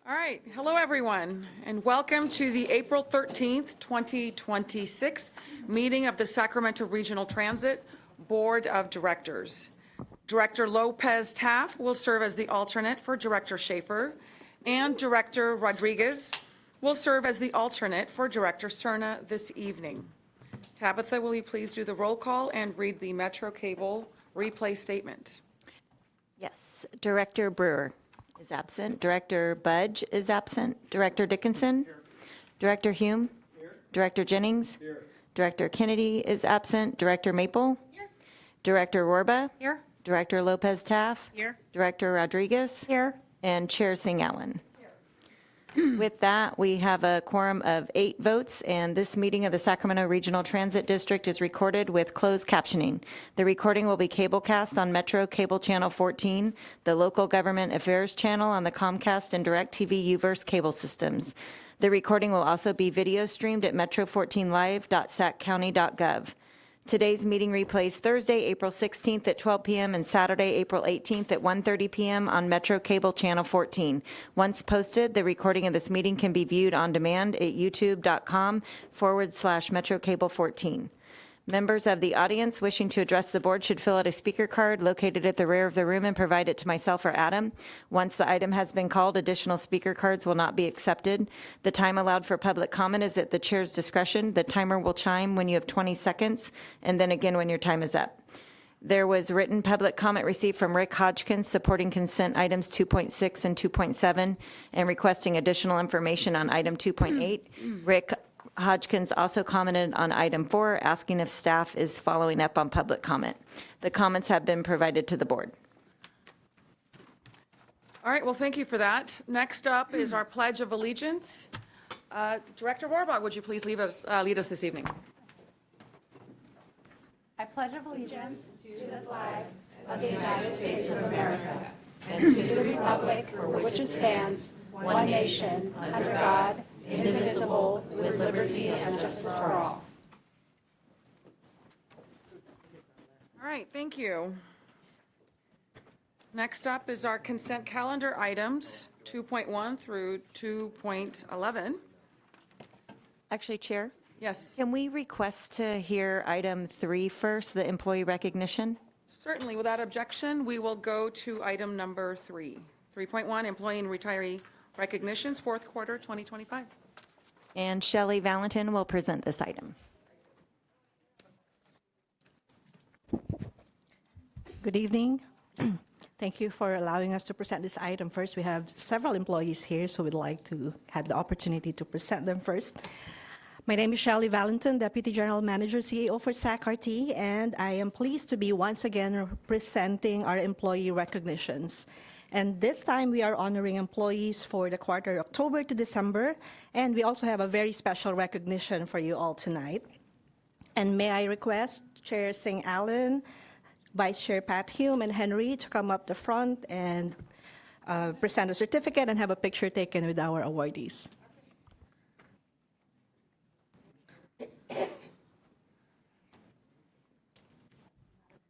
All right, hello everyone, and welcome to the April 13th, 2026 meeting of the Sacramento Regional Transit Board of Directors. Director Lopez Taff will serve as the alternate for Director Schaefer, and Director Rodriguez will serve as the alternate for Director Cerna this evening. Tabitha, will you please do the roll call and read the Metro Cable replay statement? Yes, Director Brewer is absent. Director Budge is absent. Director Dickinson? Here. Director Hume? Here. Director Jennings? Here. Director Kennedy is absent. Director Maple? Here. Director Rorba? Here. Director Lopez Taff? Here. Director Rodriguez? Here. And Chair Singh Allen. With that, we have a quorum of 8 votes, and this meeting of the Sacramento Regional Transit District is recorded with closed captioning. The recording will be cablecast on Metro Cable Channel 14, the Local Government Affairs Channel on the Comcast and DirecTV UVerse cable systems. The recording will also be video streamed at metro14live.saccounty.gov. Today's meeting replays Thursday, April 16th at 12 p.m. and Saturday, April 18th at 1:30 p.m. on Metro Cable Channel 14. Once posted, the recording of this meeting can be viewed on demand at youtube.com/Metro Cable 14. Members of the audience wishing to address the board should fill out a speaker card located at the rear of the room and provide it to myself or Adam. Once the item has been called, additional speaker cards will not be accepted. The time allowed for public comment is at the chair's discretion. The timer will chime when you have 20 seconds, and then again when your time is up. There was written public comment received from Rick Hodgkins supporting consent items 2.6 and 2.7 and requesting additional information on item 2.8. Rick Hodgkins also commented on item 4, asking if staff is following up on public comment. The comments have been provided to the board. All right, well, thank you for that. Next up is our Pledge of Allegiance. Director Warbach, would you please lead us this evening? I pledge allegiance to the flag of the United States of America and to the republic for which it stands, one nation, under God, indivisible, with liberty and justice for all. All right, thank you. Next up is our consent calendar items 2.1 through 2.11. Actually, Chair, Yes, can we request to hear item 3 first, the employee recognition? certainly. Without objection, we will go to item number 3. 3.1, employee and retiree recognitions, fourth quarter 2025. And Shelley Valentin will present this item. Good evening. Thank you for allowing us to present this item first. We have several employees here, so we'd like to have the opportunity to present them first. My name is Shelley Valentin, Deputy General Manager, CEO for SAC-RT, and I am pleased to be once again presenting our employee recognitions. And this time we are honoring employees for the quarter October to December, and we also have a very special recognition for you all tonight. And may I request Chair Singh Allen, Vice Chair Pat Hume, and Henry to come up the front and present a certificate and have a picture taken with our awardees.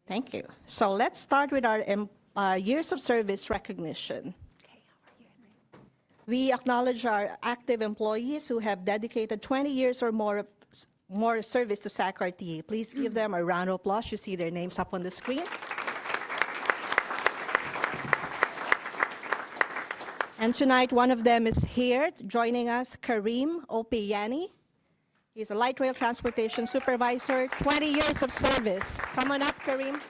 Thank you. So let's start with our years of service recognition. We acknowledge our active employees who have dedicated 20 years or more service to SAC-RT. Please give them a round of applause. You see their names up on the screen. And tonight, one of them is here joining us, Kareem Opeyani. He's a light rail transportation supervisor, 20 years of service. Come on up, Kareem.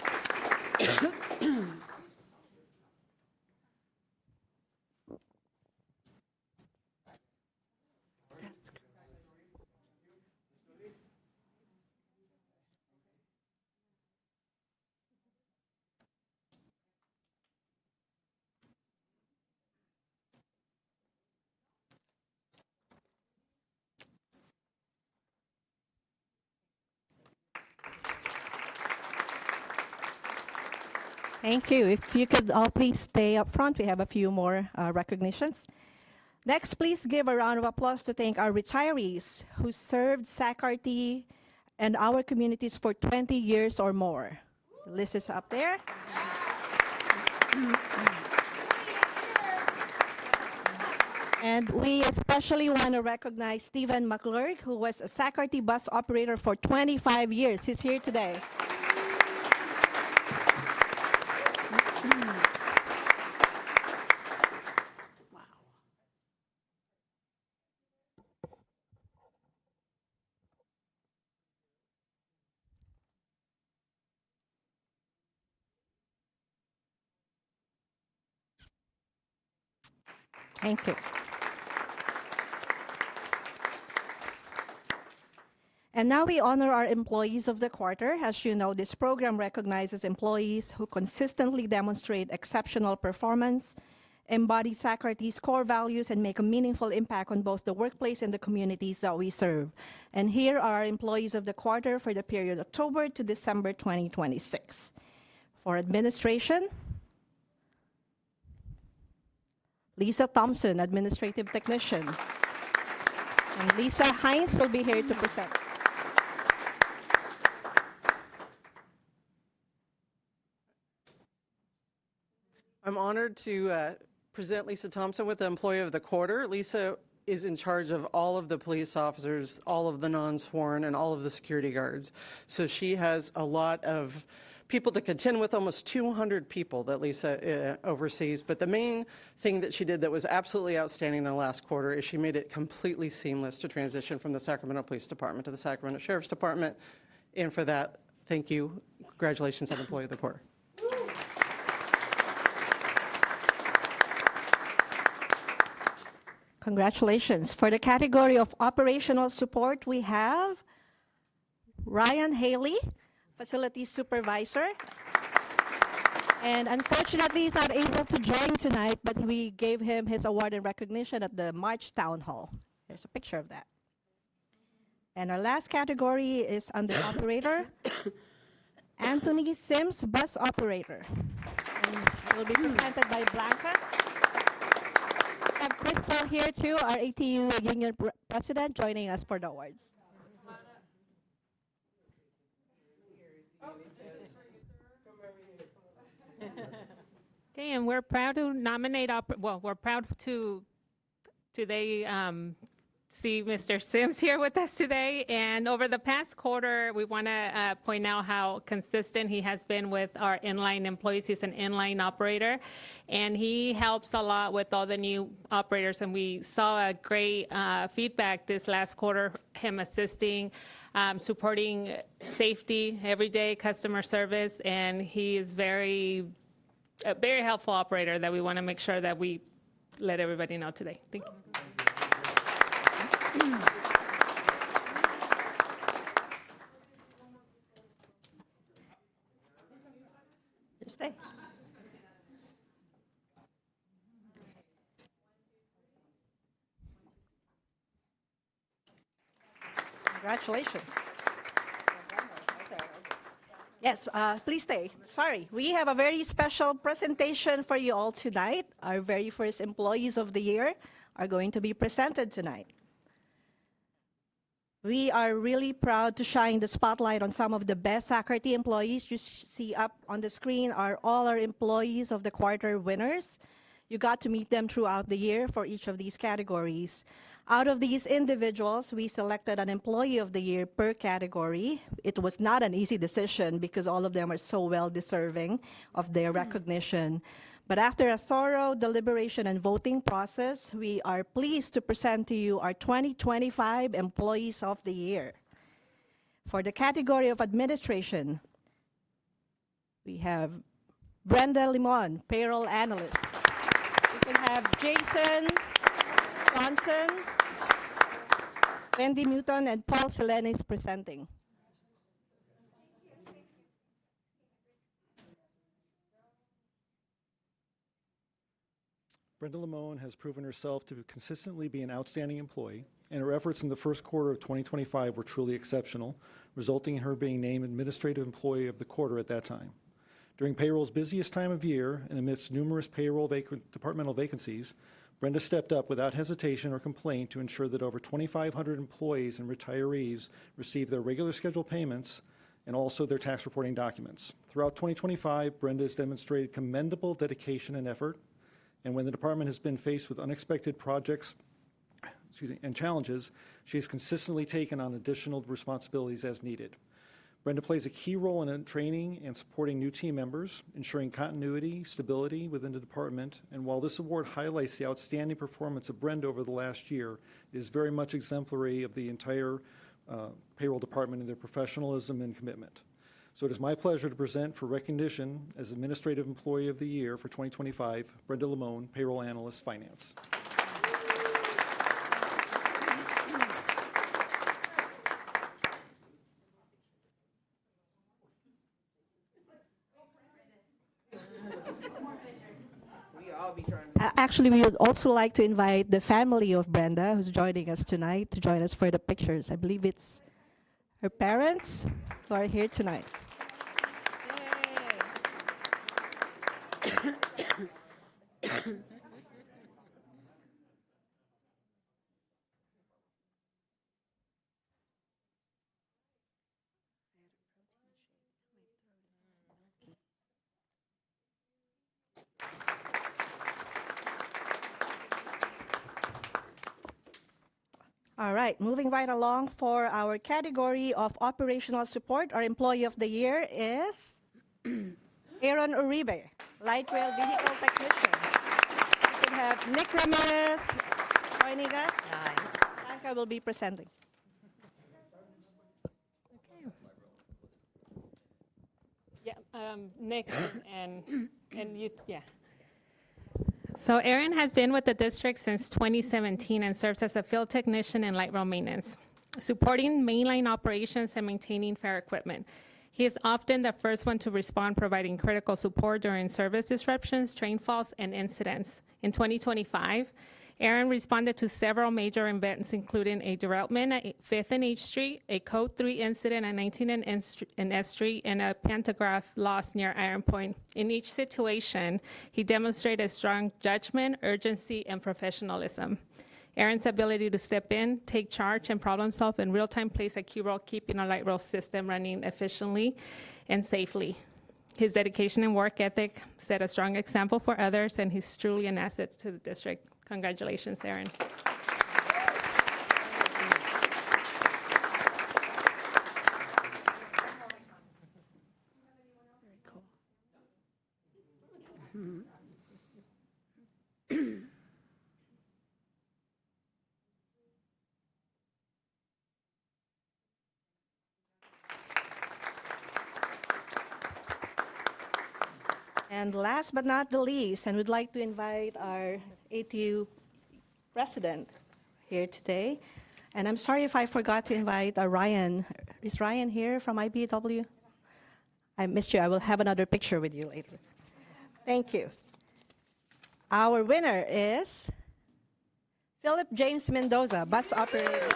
Thank you. If you could all please stay up front, we have a few more recognitions. Next, please give a round of applause to thank our retirees who served SAC-RT and our communities for 20 years or more. The list is up there. And we especially want to recognize Stephen McClurg, who was a SACRT bus operator for 25 years. He's here today. Thank you. And now we honor our employees of the quarter. As you know, this program recognizes employees who consistently demonstrate exceptional performance, embody SACRT's core values, and make a meaningful impact on both the workplace and the communities that we serve. And here are our employees of the quarter for the period October to December 2026. For administration, Lisa Thompson, Administrative Technician. And Lisa Hines will be here to present. I'm honored to present Lisa Thompson with the Employee of the Quarter. Lisa is in charge of all of the police officers, all of the non-sworn, and all of the security guards. So she has a lot of people to contend with, almost 200 people that Lisa oversees. But the main thing that she did that was absolutely outstanding in the last quarter is she made it completely seamless to transition from the Sacramento Police Department to the Sacramento Sheriff's Department. And for that, thank you. Congratulations on Employee of the Quarter. Congratulations. For the category of operational support, we have Ryan Haley, Facilities Supervisor. And unfortunately, he's not able to join tonight, but we gave him his award and recognition at the March Town Hall. There's a picture of that. And our last category is under operator, Anthony Sims, Bus Operator. And will be presented by Blanca. We have Crystal here too, our ATU Union President, joining us for the awards. Okay, and we're proud to nominate, we're proud to today see Mr. Sims here with us today. And over the past quarter, we want to point out how consistent he has been with our inline employees. He's an inline operator, and he helps a lot with all the new operators. And we saw a great feedback this last quarter, him assisting, supporting safety, everyday customer service, and he is a very helpful operator that we want to make sure that we let everybody know today. Thank you. Stay. Congratulations. Yes, please stay. Sorry, we have a very special presentation for you all tonight. Our very first employees of the year are going to be presented tonight. We are really proud to shine the spotlight on some of the best SACRT employees. You see up on the screen are all our employees of the quarter winners. You got to meet them throughout the year for each of these categories. Out of these individuals, we selected an employee of the year per category. It was not an easy decision because all of them are so well deserving of their recognition. But after a thorough deliberation and voting process, we are pleased to present to you our 2025 Employees of the Year. For the category of administration, we have Brenda Limon, Payroll Analyst. We can have Jason Johnson, Wendy Newton, and Paul Selenis presenting. Brenda Limon has proven herself to consistently be an outstanding employee, and her efforts in the first quarter of 2025 were truly exceptional, resulting in her being named Administrative Employee of the Quarter at that time. During payroll's busiest time of year and amidst numerous payroll departmental vacancies, Brenda stepped up without hesitation or complaint to ensure that over 2,500 employees and retirees received their regular scheduled payments and also their tax reporting documents. Throughout 2025, Brenda has demonstrated commendable dedication and effort, And when the department has been faced with unexpected projects and challenges, she has consistently taken on additional responsibilities as needed. Brenda plays a key role in training and supporting new team members, ensuring continuity, stability within the department. And while this award highlights the outstanding performance of Brenda over the last year, it is very much exemplary of the entire payroll department and their professionalism and commitment. So it is my pleasure to present for recognition as Administrative Employee of the Year for 2025, Brenda Limon, Payroll Analyst, Finance. Actually, we would also like to invite the family of Brenda, who's joining us tonight, to join us for the pictures. I believe it's her parents who are here tonight. All right, moving right along for our category of operational support, our Employee of the Year is Aaron Uribe, Light Rail Vehicle Technician. We can have Nick Ramirez joining us. Nice. Anka will be presenting. Yeah, Nick and you, yeah. So Aaron has been with the district since 2017 and serves as a field technician in light rail maintenance, supporting mainline operations and maintaining fair equipment. He is often the first one to respond, providing critical support during service disruptions, train falls, and incidents. In 2025, Aaron responded to several major events, including a derailment at 5th and H Street, a Code 3 incident at 19 and S Street, and a pantograph loss near Iron Point. In each situation, he demonstrated strong judgment, urgency, and professionalism. Aaron's ability to step in, take charge, and problem solve in real time plays a key role keeping our light rail system running efficiently and safely. His dedication and work ethic set a strong example for others, and he's truly an asset to the district. Congratulations, Aaron. And last but not the least, and we'd like to invite our ATU president here today. And I'm sorry if I forgot to invite Ryan. Is Ryan here from IBW? I missed you. I will have another picture with you later. Thank you. Our winner is Philip James Mendoza, bus operator.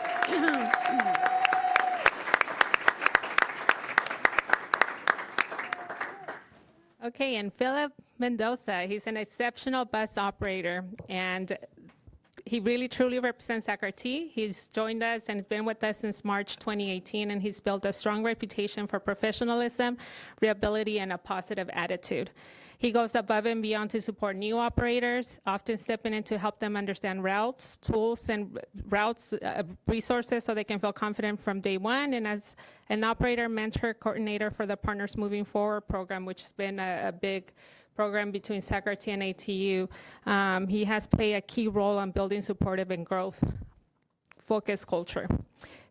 Okay, and Philip Mendoza, he's an exceptional bus operator, and he really truly represents SACRT. He's joined us and has been with us since March 2018, and he's built a strong reputation for professionalism, reliability, and a positive attitude. He goes above and beyond to support new operators, often stepping in to help them understand routes, tools, and resources so they can feel confident from day one. And as an operator, mentor, coordinator for the Partners Moving Forward program, which has been a big program between SACRT and ATU, he has played a key role in building supportive and growth-focused culture.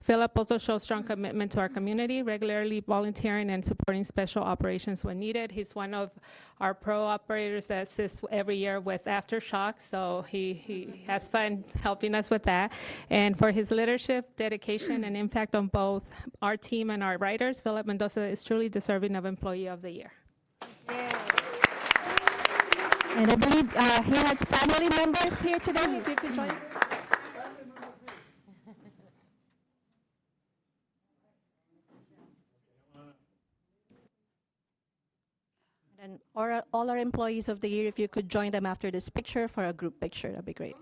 Philip also shows strong commitment to our community, regularly volunteering and supporting special operations when needed. He's one of our pro operators that assists every year with aftershock, so he has fun helping us with that. And for his leadership, dedication, and impact on both our team and our riders, Philip Mendoza is truly deserving of Employee of the Year. And I believe he has family members here today, if you could join. And all our employees of the year, if you could join them after this picture for a group picture, that'd be great.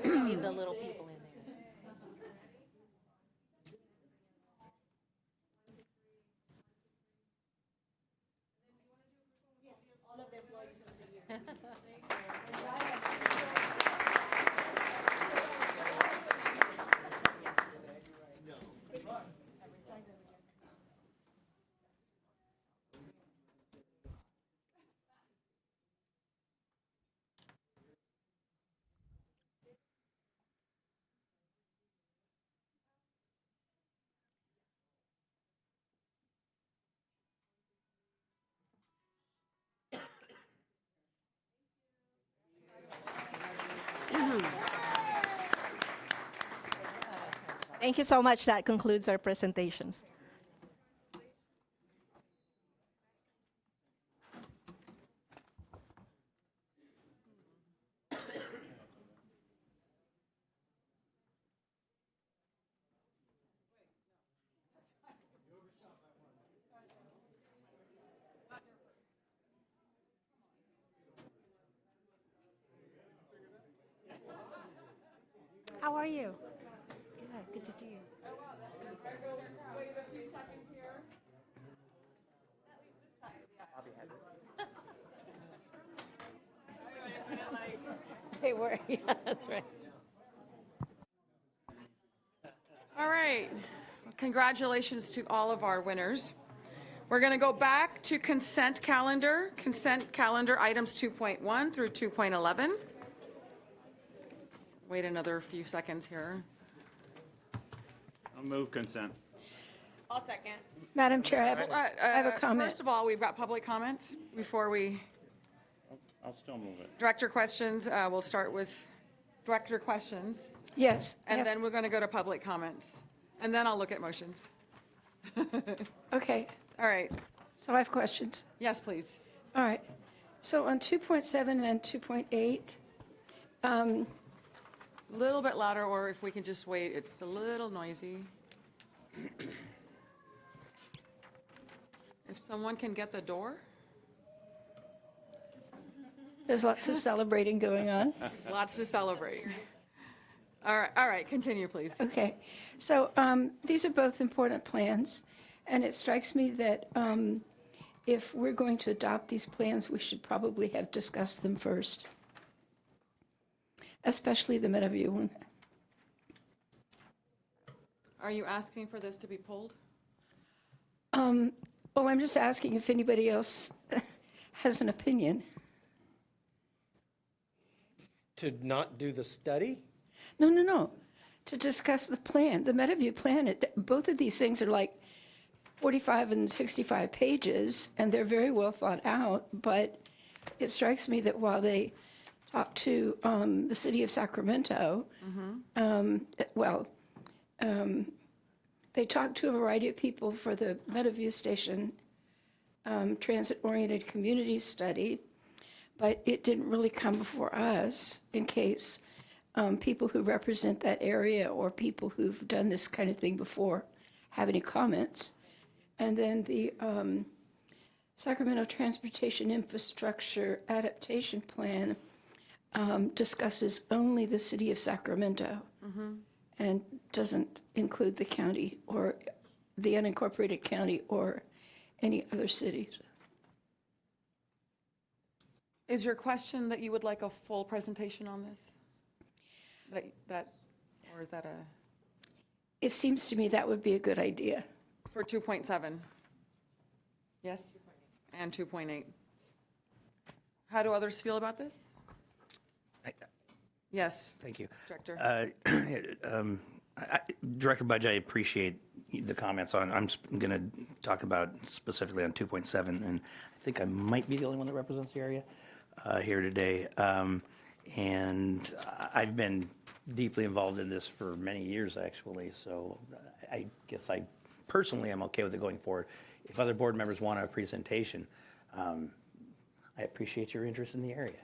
Need the little people in there. Thank you so much. That concludes our presentations. How are you? Good to see you. They were, yeah, that's right. All right. Congratulations to all of our winners. We're going to go back to consent calendar items 2.1 through 2.11. Wait another few seconds here. I'll move consent. I'll second. Madam Chair, I have a comment. First of all, we've got public comments before we, I'll still move it. director questions. We'll start with director questions, Yes. and then we're going to go to public comments. And then I'll look at motions. Okay, All right. so I have questions. Yes, please. All right. So on 2.7 and 2.8, A little bit louder, or if we can just wait, it's a little noisy. If someone can get the door? there's lots of celebrating going on. Lots to celebrate. All right, continue, please. Okay, so these are both important plans, and it strikes me that if we're going to adopt these plans, we should probably have discussed them first, especially the Meadowview one. Are you asking for this to be pulled? Oh, I'm just asking if anybody else has an opinion. To not do the study? No. To discuss the plan, the Meadowview plan. Both of these things are like 45 and 65 pages, and they're very well thought out, but it strikes me that while they talk to the city of Sacramento, they talk to a variety of people for the Meadowview Station transit-oriented community study, but it didn't really come before us in case people who represent that area or people who've done this kind of thing before have any comments. And then the Sacramento Transportation Infrastructure Adaptation Plan discusses only the city of Sacramento and doesn't include the county or the unincorporated county or any other cities. Is your question that you would like a full presentation on this? Or is that It seems to me that would be a good idea. for 2.7? Yes? And 2.8? How do others feel about this? Yes, Thank you. Director. Director Budge, I appreciate the comments on, I'm going to talk about specifically on 2.7, and I think I might be the only one that represents the area here today. And I've been deeply involved in this for many years, actually, so I guess I personally am okay with it going forward. If other board members want a presentation, I appreciate your interest in the area.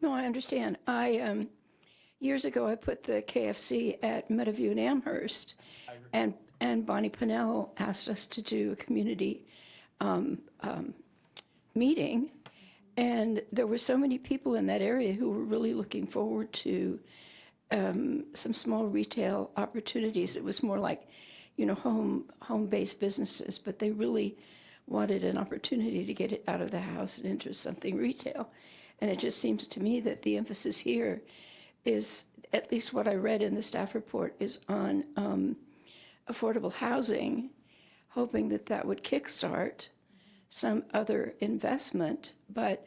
No, I understand. Years ago, I put the KFC at Meadowview and Amherst, and Bonnie Pinnell asked us to do a community meeting, and there were so many people in that area who were really looking forward to some small retail opportunities. It was more like, home-based businesses, but they really wanted an opportunity to get it out of the house and into something retail. And it just seems to me that the emphasis here is, at least what I read in the staff report, is on affordable housing, hoping that that would kickstart some other investment. But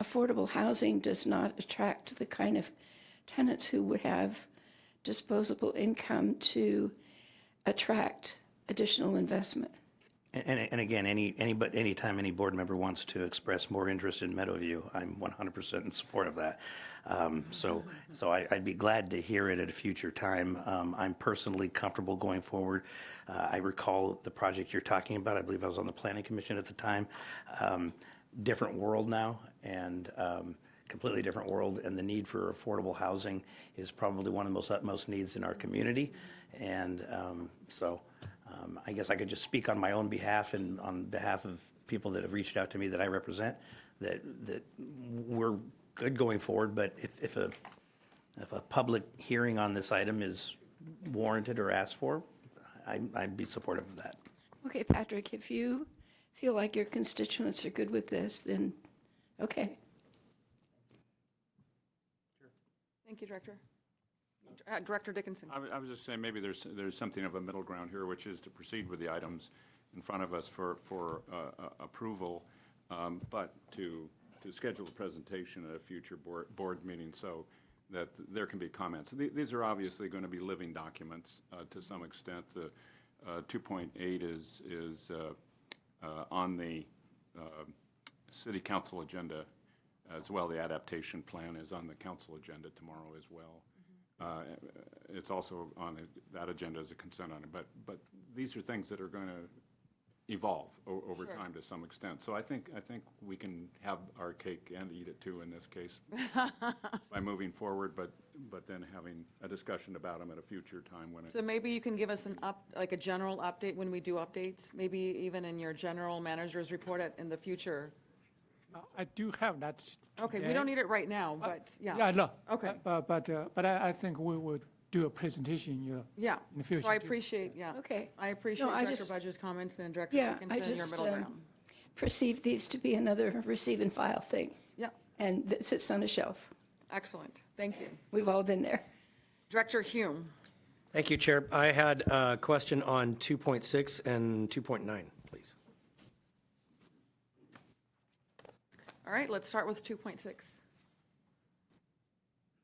affordable housing does not attract the kind of tenants who would have disposable income to attract additional investment. And again, anytime any board member wants to express more interest in Meadowview, I'm 100% in support of that. So I'd be glad to hear it at a future time. I'm personally comfortable going forward. I recall the project you're talking about. I believe I was on the planning commission at the time. Different world now, and completely different world, and the need for affordable housing is probably one of the most utmost needs in our community. And I guess I could just speak on my own behalf and on behalf of people that have reached out to me that I represent, that we're good going forward, but if a public hearing on this item is warranted or asked for, I'd be supportive of that. Okay, Patrick, if you feel like your constituents are good with this, then, okay. Thank you, Director. Director Dickinson. I was just saying maybe there's something of a middle ground here, which is to proceed with the items in front of us for approval, but to schedule a presentation at a future board meeting so that there can be comments. These are obviously going to be living documents to some extent. The 2.8 is on the city council agenda as well. The adaptation plan is on the council agenda tomorrow as well. It's also on that agenda as a consent item, but these are things that are going to evolve over time to some extent. So I think we can have our cake and eat it too in this case by moving forward, but then having a discussion about them at a future time when So maybe you can give us like a general update when we do updates, maybe even in your general manager's report in the future. I do have that. Okay, we today. don't need it right now, but yeah. Yeah, no. Okay. But I think we would do a presentation, Yeah, in the future. so I too. appreciate, Okay. I appreciate No, I Director just- Budge's comments and Director Yeah, I Dickinson, your just middle ground. perceive these to be another receive and file thing, Yeah, and that sits on a shelf. excellent, thank you. We've all been there. Director Hume. Thank you, Chair. I had a question on 2.6 and 2.9, please. All right, let's start with 2.6.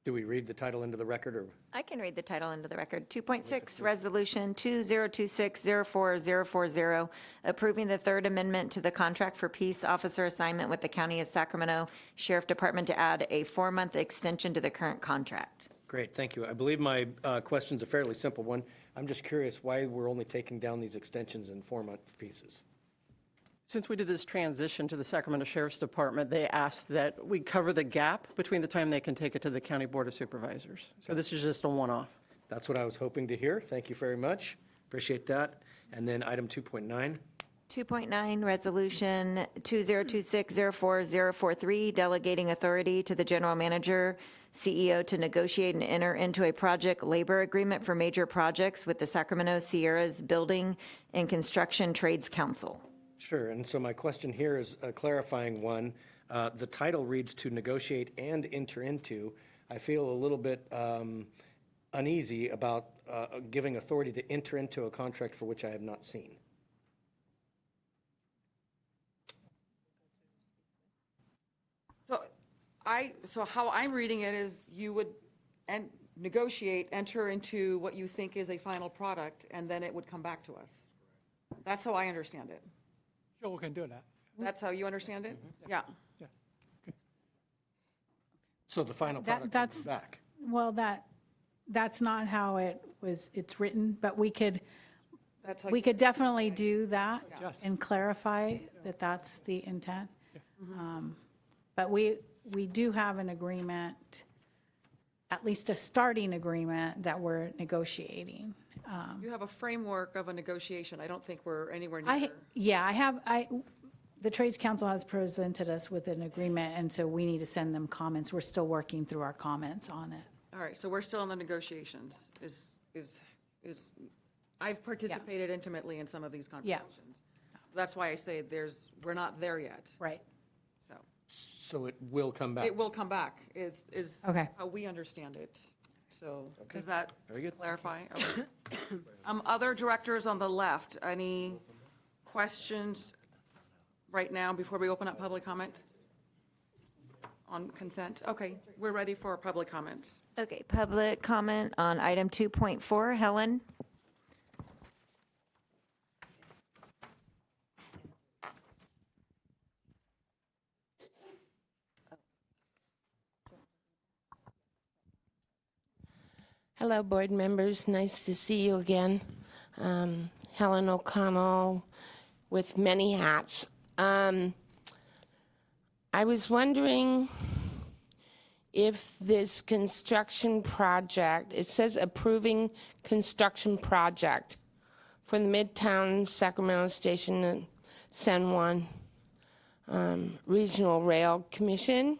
Do we read the title into the record, or? I can read the title into the record. 2.6, Resolution 2026-04040, approving the third amendment to the contract for peace officer assignment with the County of Sacramento Sheriff Department to add a 4-month extension to the current contract. Great, thank you. I believe my question's a fairly simple one. I'm just curious why we're only taking down these extensions in 4-month pieces. Since we did this transition to the Sacramento Sheriff's Department, they asked that we cover the gap between the time they can take it to the County Board of Supervisors. So this is just a one-off. That's what I was hoping to hear. Thank you very much. Appreciate that. And then item 2.9. 2.9, Resolution 2026-04043, delegating authority to the general manager, CEO, to negotiate and enter into a project labor agreement for major projects with the Sacramento Sierras Building and Construction Trades Council. Sure, and so my question here is a clarifying one. The title reads to negotiate and enter into. I feel a little bit uneasy about giving authority to enter into a contract for which I have not seen. So how I'm reading it is you would negotiate, enter into what you think is a final product, and then it would come back to us. That's how I understand it. Sure, we can do that. That's how you understand it? Yeah. Yeah. So the final product that's- comes back. Well, that's not how it's written, but we could That's how We you- could definitely do that Yes. and clarify that that's the intent. But we do have an agreement, at least a starting agreement that we're negotiating. You have a framework of a negotiation. I don't think we're anywhere I, near. yeah, the Trades Council has presented us with an agreement, and so we need to send them comments. We're still working through our comments on it. All right, so we're still in the negotiations. I've participated intimately in some of these conversations. That's why I say we're not there yet. Right. So So it will come back. it will come back, is Okay. how we understand it. So does that Very good. clarify? Okay. Other directors on the left, any questions right now before we open up public comment on consent? Okay, we're ready for public comments. Okay, public comment on item 2.4. Helen? Hello, board members. Nice to see you again. Helen O'Connell with many hats. I was wondering if this construction project, it says approving construction project for the Midtown Sacramento Station and San Juan Regional Rail Commission.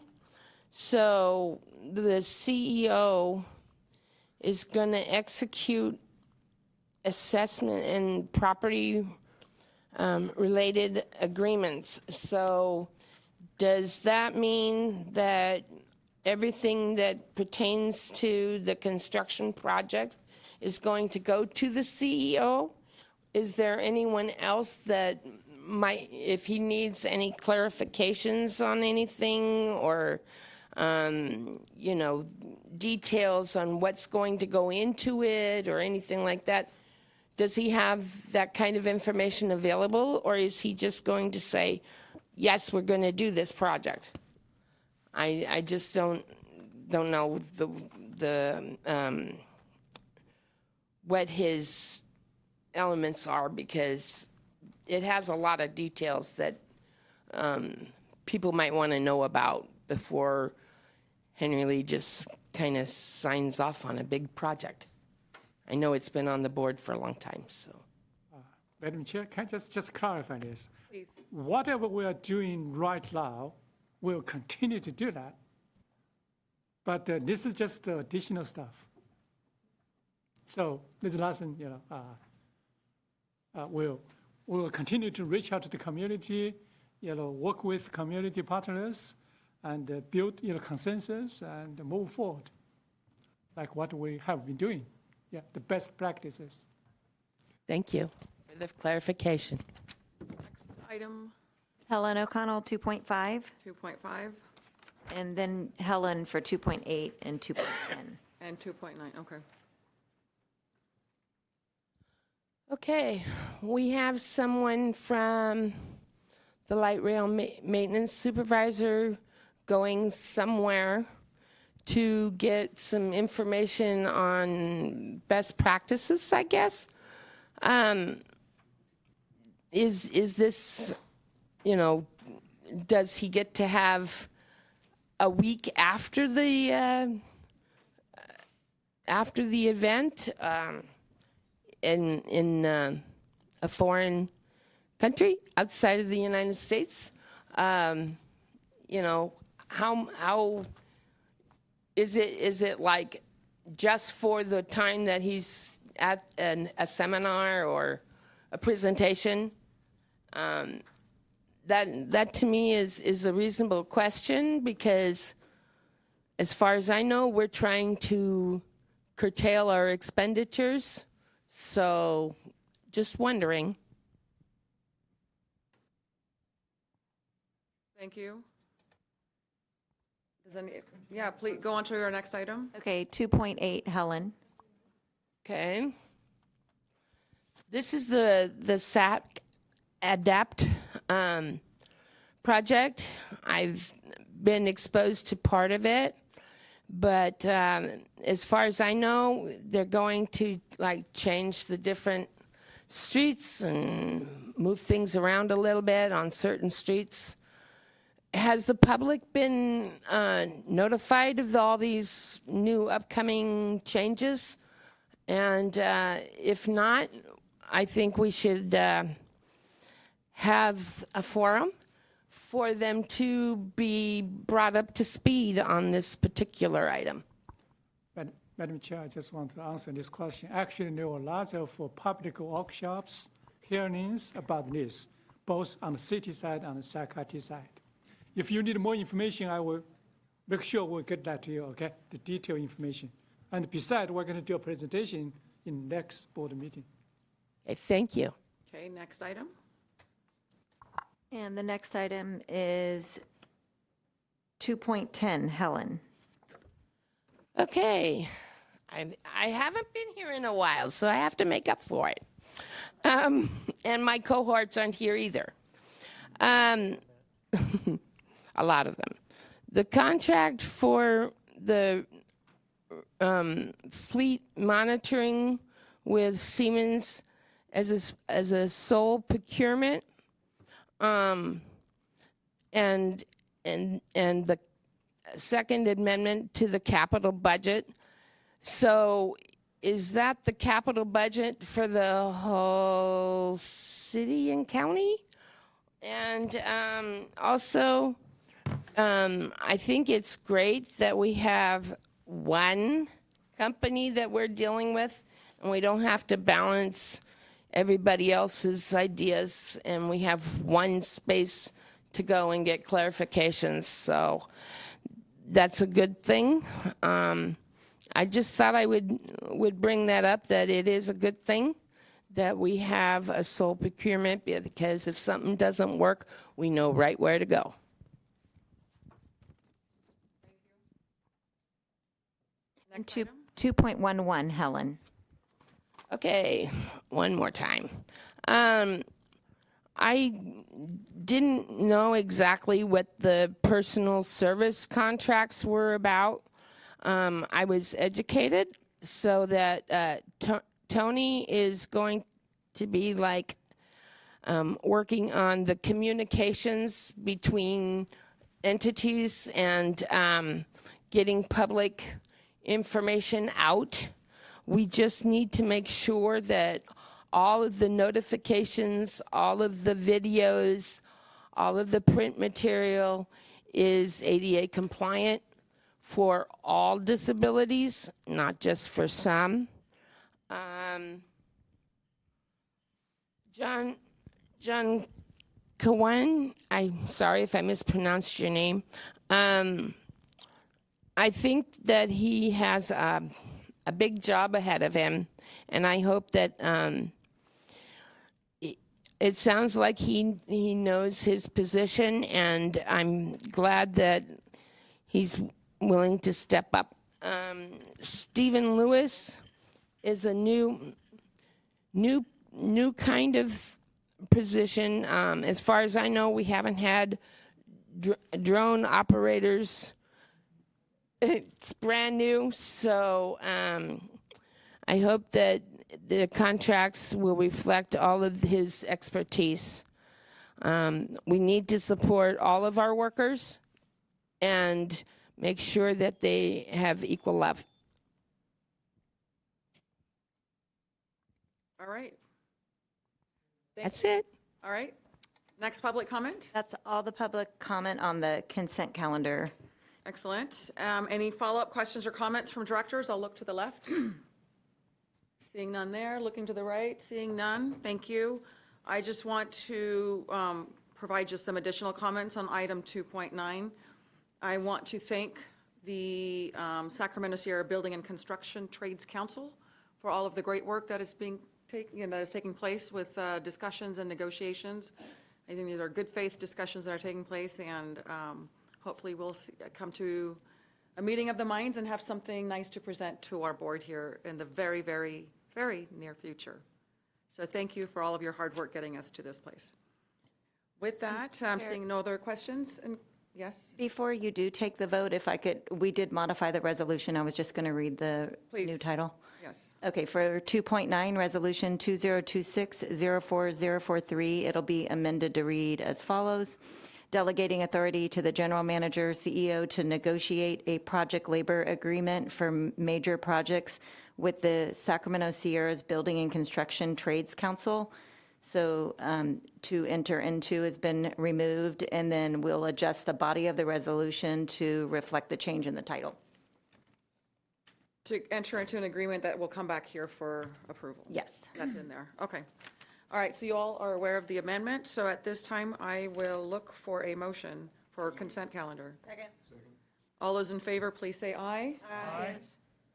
So the CEO is going to execute assessment and property related agreements. So does that mean that everything that pertains to the construction project is going to go to the CEO? Is there anyone else that might, if he needs any clarifications on anything or you know, details on what's going to go into it or anything like that, does he have that kind of information available, or is he just going to say, yes, we're going to do this project? I just don't know what his elements are, because it has a lot of details that people might want to know about before Henry Lee just kind of signs off on a big project. I know it's been on the board for a long time, so. Madam Chair, can I just clarify this? Please. Whatever we are doing right now, we'll continue to do that. But this is just additional stuff. So there's nothing, you know, we'll continue to reach out to the community, you know, work with community partners and build, you know, consensus and move forward, like what we have been doing. Yeah, the best practices. Thank you for the clarification. Next item, Helen O'Connell, 2.5, 2.5 and then Helen for 2.8 and 2.10. and 2.9, okay. Okay, we have someone from the light rail maintenance supervisor going somewhere to get some information on best practices, I guess. Is this, you know, does he get to have a week after the event in a foreign country outside of the United States? You know, how is it like just for the time that he's at a seminar or a presentation? That to me is a reasonable question, because as far as I know, we're trying to curtail our expenditures. So just wondering. Thank you. Does any, yeah, please go on to your next item. Okay, 2.8, Helen. Okay. This is the SAC ADAPT project. I've been exposed to part of it, but as far as I know, they're going to like change the different streets and move things around a little bit on certain streets. Has the public been notified of all these new upcoming changes? And if not, I think we should have a forum for them to be brought up to speed on this particular item. Madam Chair, I just want to answer this question. Actually, there were lots of public workshops, hearings about this, both on the city side and the Sacramento side. If you need more information, I will make sure we'll get that to you, okay? The detailed information. And besides, we're going to do a presentation in next board meeting. Okay, thank you. Okay, next item. And the next item is 2.10, Helen. Okay, I haven't been here in a while, so I have to make up for it. And my cohorts aren't here either. A lot of them. The contract for the fleet monitoring with Siemens as a sole procurement. And the second amendment to the capital budget. So is that the capital budget for the whole city and county? And also, I think it's great that we have one company that we're dealing with, and we don't have to balance everybody else's ideas, and we have one space to go and get clarifications. So that's a good thing. I just thought I would bring that up, that it is a good thing that we have a sole procurement, because if something doesn't work, we know right where to go. And 2.11, Helen. Okay, one more time. I didn't know exactly what the personal service contracts were about. I was educated so that Tony is going to be like working on the communications between entities and getting public information out. We just need to make sure that all of the notifications, all of the videos, all of the print material is ADA compliant for all disabilities, not just for some. John Kawan, I'm sorry if I mispronounced your name. I think that he has a big job ahead of him, and I hope that it sounds like he knows his position, and I'm glad that he's willing to step up. Stephen Lewis is a new kind of position. As far as I know, we haven't had drone operators. It's brand new, so I hope that the contracts will reflect all of his expertise. We need to support all of our workers and make sure that they have equal love. All right. That's it. All right. Next public comment? That's all the public comment on the consent calendar. Excellent. Any follow-up questions or comments from directors? I'll look to the left. Seeing none there, looking to the right, seeing none. Thank you. I just want to provide just some additional comments on item 2.9. I want to thank the Sacramento Sierra Building and Construction Trades Council for all of the great work that is taking place with discussions and negotiations. I think these are good faith discussions that are taking place, and hopefully we'll come to a meeting of the minds and have something nice to present to our board here in the very, very, very near future. So thank you for all of your hard work getting us to this place. With that, I'm seeing no other questions. And yes? Before you do take the vote, if I could, we did modify the resolution. I was just going to read the Please. new title. Yes. Okay, for 2.9, Resolution 2026-04043, it'll be amended to read as follows. Delegating authority to the general manager, CEO, to negotiate a project labor agreement for major projects with the Sacramento Sierra's Building and Construction Trades Council. So to enter into has been removed, and then we'll adjust the body of the resolution to reflect the change in the title. To enter into an agreement that will come back here for approval. Yes. That's in there. Okay. All right, so you all are aware of the amendment. So at this time, I will look for a motion for consent calendar. Second. All those in favor, please say aye. Aye.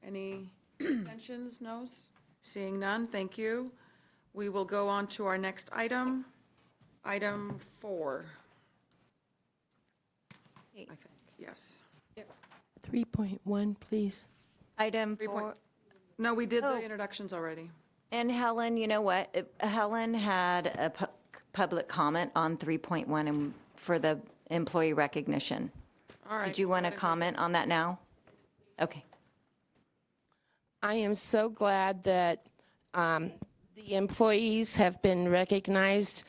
Any abstentions, noes? Seeing none, thank you. We will go on to our next item, item 4. I think, yes. 3.1, please. Item 3 point- 4. No, we did Oh. the introductions already. And Helen, you know what? Helen had a public comment on 3.1 and for the employee recognition. All right. Did you want to comment on that now? Okay. I am so glad that the employees have been recognized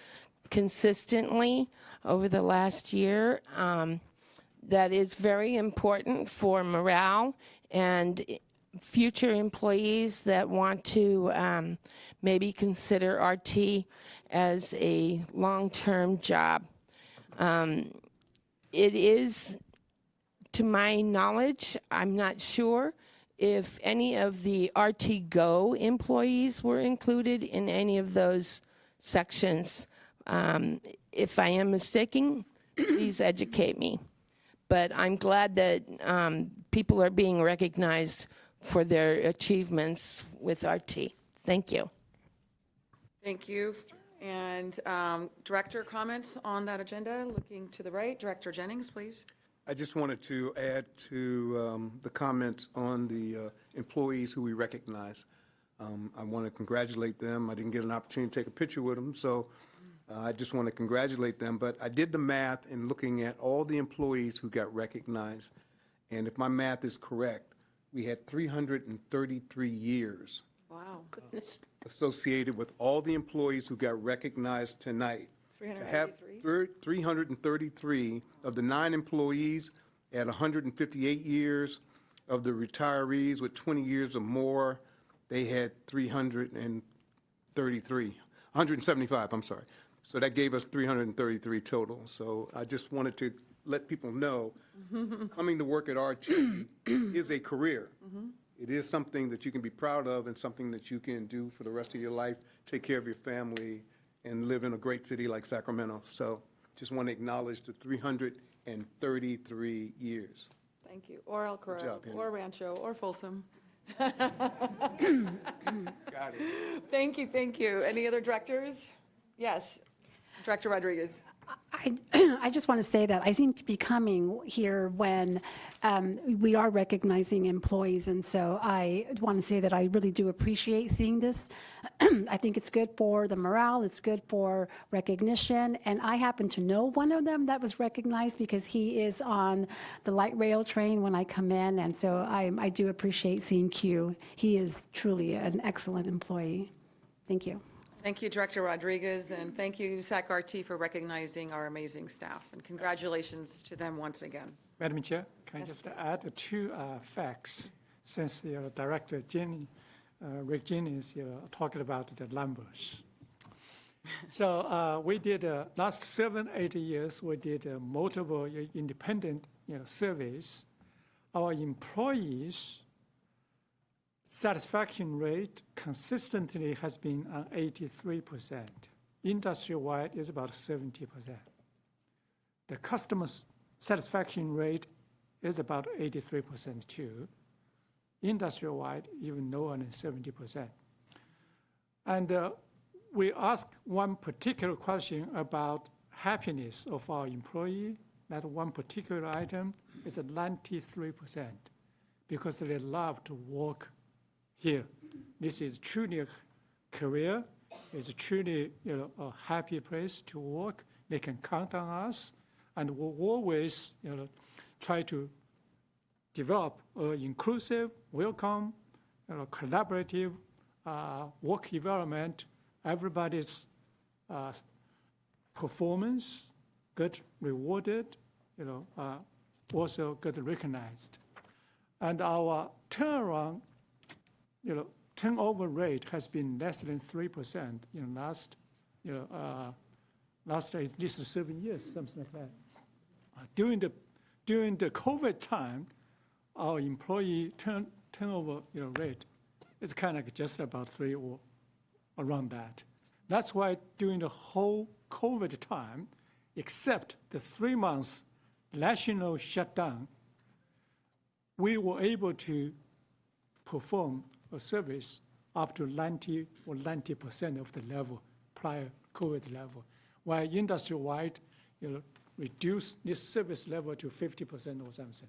consistently over the last year. That is very important for morale and future employees that want to maybe consider RT as a long-term job. It is, to my knowledge, I'm not sure if any of the RT Go employees were included in any of those sections. If I am mistaken, please educate me. But I'm glad that people are being recognized for their achievements with RT. Thank you. Thank you. And Director, comments on that agenda? Looking to the right, Director Jennings, please. I just wanted to add to the comments on the employees who we recognize. I want to congratulate them. I didn't get an opportunity to take a picture with them, so I just want to congratulate them. But I did the math in looking at all the employees who got recognized, and if my math is correct, we had 333 years Wow. Goodness. associated with all the employees who got recognized tonight. To have 333 of the 9 employees at 158 years, of the retirees with 20 years or more, they had 175, I'm sorry. So that gave us 333 total. So I just wanted to let people know, coming to work at RT is a career. It is something that you can be proud of and something that you can do for the rest of your life, take care of your family, and live in a great city like Sacramento. So just want to acknowledge the 333 years. Thank you. Or El Corral, job, Henry. or Rancho, or Folsom. Got it. Thank you, thank you. Any other directors? Yes, Director Rodriguez. I just want to say that I seem to be coming here when we are recognizing employees, and so I want to say that I really do appreciate seeing this. I think it's good for the morale, it's good for recognition, and I happen to know one of them that was recognized because he is on the light rail train when I come in, and so I do appreciate seeing Q. He is truly an excellent employee. Thank you. Thank you, Director Rodriguez, and thank you, SAC-RT, for recognizing our amazing staff. And congratulations to them once again. Madam Chair, can I just add 2 facts since Director Rick Jennings talking about the numbers. So we did last 7-8 years we did multiple independent surveys. Our employees' satisfaction rate consistently has been 83%. Industry-wide is about 70%. The customer satisfaction rate is about 83% too. Industry-wide, even lower than 70%. And we asked one particular question about happiness of our employee. That one particular item is at 93% because they love to work here. This is truly a career. It's truly a happy place to work. They can count on us, and we'll always try to develop an inclusive, welcome, collaborative work environment. Everybody's performance get rewarded, also get recognized, and our turnaround. Turnover rate has been less than 3% in last at least 7 years, something like that. During the COVID time, our employee turnover rate is kind of just about 3 or around that. That's why during the whole COVID time, except the 3 months national shutdown, we were able to perform a service up to 90 or 90% of the level, prior COVID level, while industry-wide, reduce this service level to 50% or something.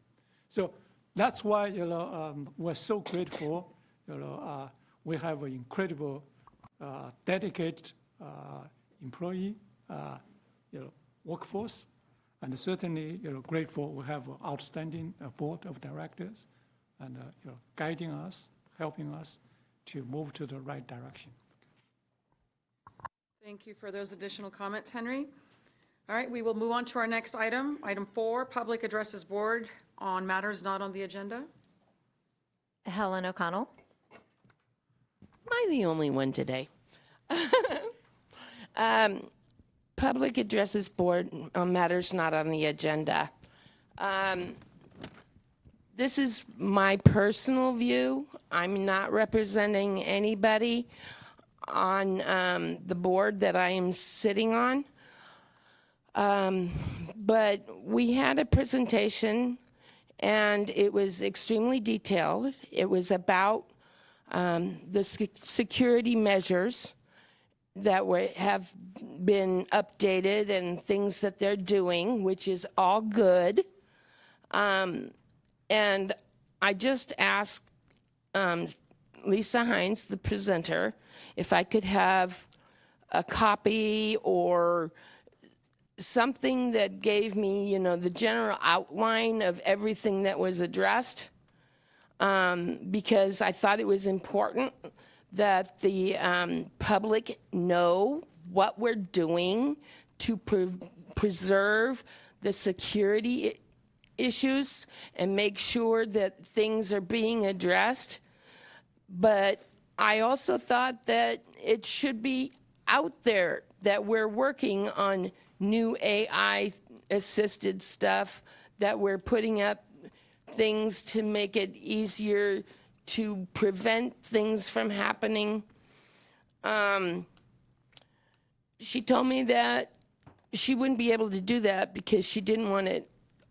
So that's why, we're so grateful. We have an incredible, dedicated employee, workforce, and certainly, grateful we have an outstanding board of directors and, guiding us, helping us to move to the right direction. Thank you for those additional comments, Henry. All right, we will move on to our next item. Item 4, Public Addresses Board on matters not on the agenda. Helen O'Connell. Am I the only one today? Public Addresses Board on matters not on the agenda. This is my personal view. I'm not representing anybody on the board that I am sitting on. But we had a presentation, and it was extremely detailed. It was about the security measures that have been updated and things that they're doing, which is all good. And I just asked Lisa Hines, the presenter, if I could have a copy or something that gave me, the general outline of everything that was addressed, because I thought it was important that the public know what we're doing to preserve the security issues and make sure that things are being addressed. But I also thought that it should be out there that we're working on new AI-assisted stuff, that we're putting up things to make it easier to prevent things from happening. She told me that she wouldn't be able to do that because she didn't want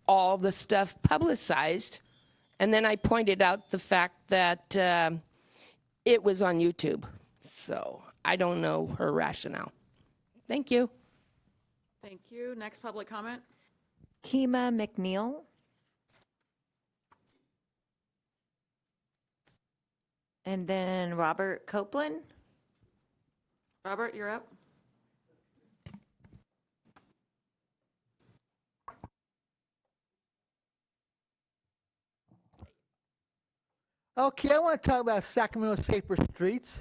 all the stuff publicized. And then I pointed out the fact that it was on YouTube. So I don't know her rationale. Thank you. Thank you. Next public comment. Kima McNeil. And then Robert Copeland. Robert, you're up. Okay, I want to talk about Sacramento Safer Streets.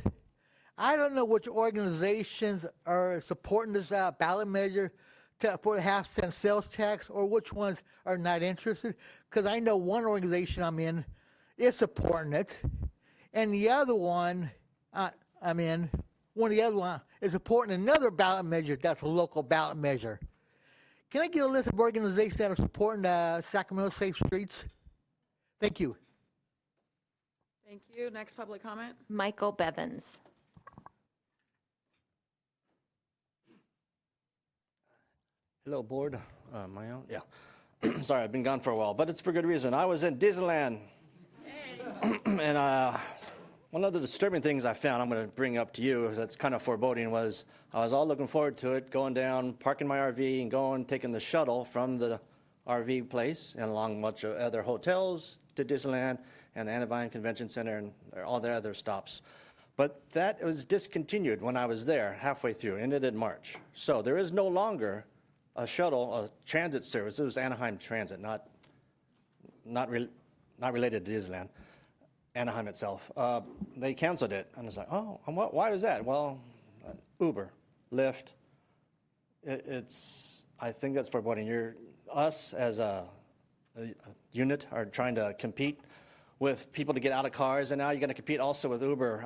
I don't know which organizations are supporting this ballot measure for the half-cent sales tax, or which ones are not interested, because I know one organization I'm in is supporting it, and the other one I'm in, one of the other one is supporting another ballot measure that's a local ballot measure. Can I get a list of organizations that are supporting Sacramento Safe Streets? Thank you. Thank you. Next public comment. Michael Bevins. Hello, board. My own? Yeah. Sorry, I've been gone for a while, but it's for good reason. I was in Disneyland. And one of the disturbing things I found, I'm going to bring up to you, that's kind of foreboding, was I was all looking forward to it, going down, parking my RV, and going, taking the shuttle from the RV place and along a bunch of other hotels to Disneyland and the Anaheim Convention Center and all the other stops. But that was discontinued when I was there halfway through, ended in March. So there is no longer a shuttle, a transit service. It was Anaheim Transit, not related to Disneyland, Anaheim itself. They canceled it, and it's like, oh, why was that? Well, Uber, Lyft. I think that's foreboding. Us as a unit are trying to compete with people to get out of cars, and now you're going to compete also with Uber.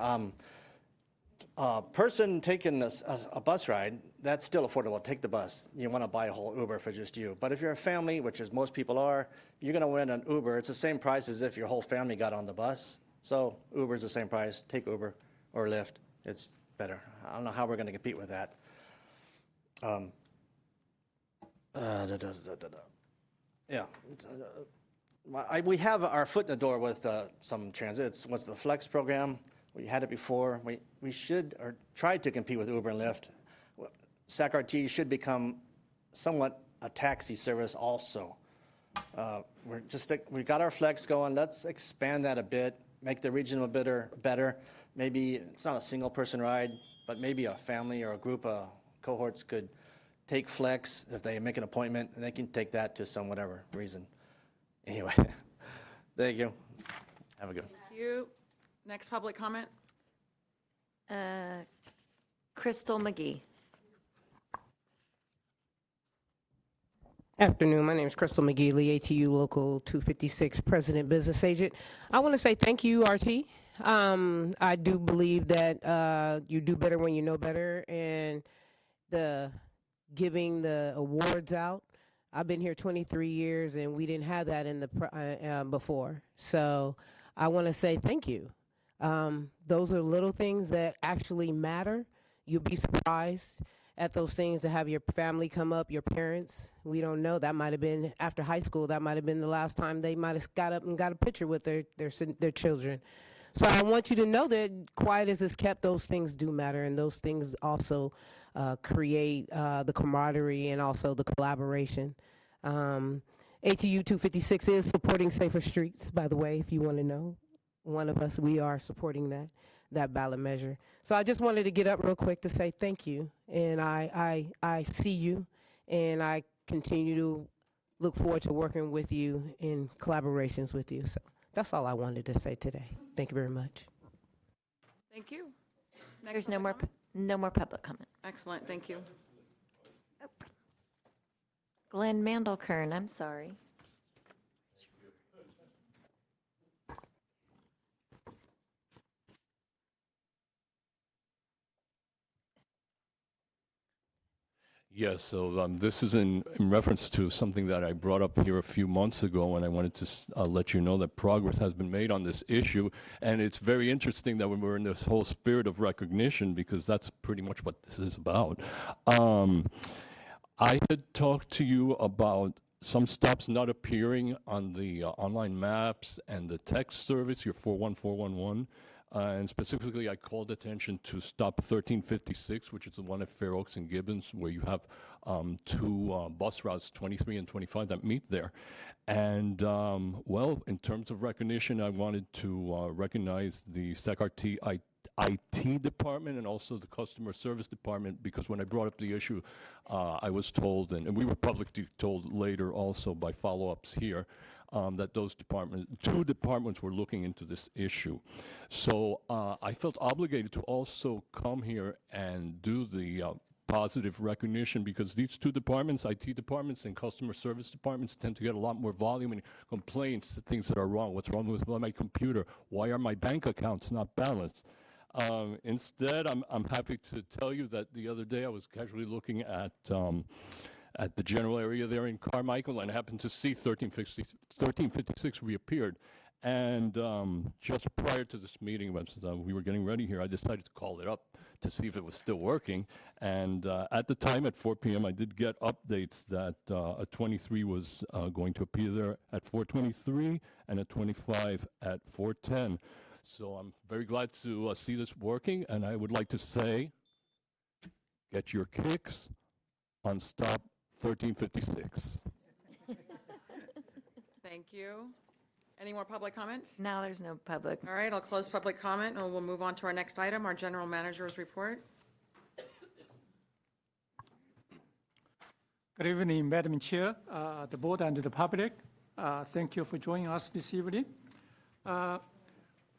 A person taking a bus ride, that's still affordable. Take the bus. You want to buy a whole Uber for just you. But if you're a family, which is most people are, you're going to win an Uber. It's the same price as if your whole family got on the bus. So Uber's the same price. Take Uber or Lyft. It's better. I don't know how we're going to compete with that. Yeah. We have our foot in the door with some transits. What's the Flex program? We had it before. We should or tried to compete with Uber and Lyft. SAC-RT should become somewhat a taxi service also. We got our Flex going. Let's expand that a bit, make the regional better. Maybe it's not a single person ride, but maybe a family or a group of cohorts could take Flex if they make an appointment, and they can take that to some whatever reason. Anyway, thank you. Have a good one. Thank you. Next public comment? Crystal McGee. Afternoon. My name is Crystal McGee, ATU Local 256 President Business Agent. I want to say thank you, RT. I do believe that you do better when you know better, and the giving the awards out. I've been here 23 years, and we didn't have that in the before. So I want to say thank you. Those are little things that actually matter. You'll be surprised at those things that have your family come up, your parents. We don't know. That might have been after high school. That might have been the last time they might have got up and got a picture with their children. So I want you to know that quiet as it's kept, those things do matter, and those things also create the camaraderie and also the collaboration. ATU 256 is supporting Safer Streets, by the way, if you want to know. One of us, we are supporting that ballot measure. So I just wanted to get up real quick to say thank you, and I see you, and I continue to look forward to working with you in collaborations with you. So that's all I wanted to say today. Thank you very much. Thank you. Next There's public comment? no more public comment. Excellent, thank you. Glenn Mandelkern, I'm sorry. Yes, so this is in reference to something that I brought up here a few months ago, and I wanted to let you know that progress has been made on this issue. And it's very interesting that when we're in this whole spirit of recognition, because that's pretty much what this is about. I had talked to you about some stops not appearing on the online maps and the text service, your 41411. And specifically, I called attention to stop 1356, which is the one at Fair Oaks and Gibbons, where you have two bus routes, 23 and 25, that meet there. And, well, in terms of recognition, I wanted to recognize the SACRT IT department and also the customer service department, because when I brought up the issue, I was told, and we were publicly told later also by follow-ups here, that those two departments were looking into this issue. So I felt obligated to also come here and do the positive recognition, because these two departments, IT departments and customer service departments, tend to get a lot more volume and complaints, things that are wrong. What's wrong with my computer? Why are my bank accounts not balanced? Instead, I'm happy to tell you that the other day I was casually looking at the general area there in Carmichael, and I happened to see 1356 reappeared. And just prior to this meeting, when we were getting ready here, I decided to call it up to see if it was still working. And at the time, at 4 p.m., I did get updates that a 23 was going to appear there at 4:23 and a 25 at 4:10. So I'm very glad to see this working, and I would like to say, get your kicks on stop 1356. Thank you. Any more public comments? No, there's no public. All right, I'll close public comment, and we'll move on to our next item, our general manager's report. Good evening, Madam Chair, the board and the public. Thank you for joining us this evening.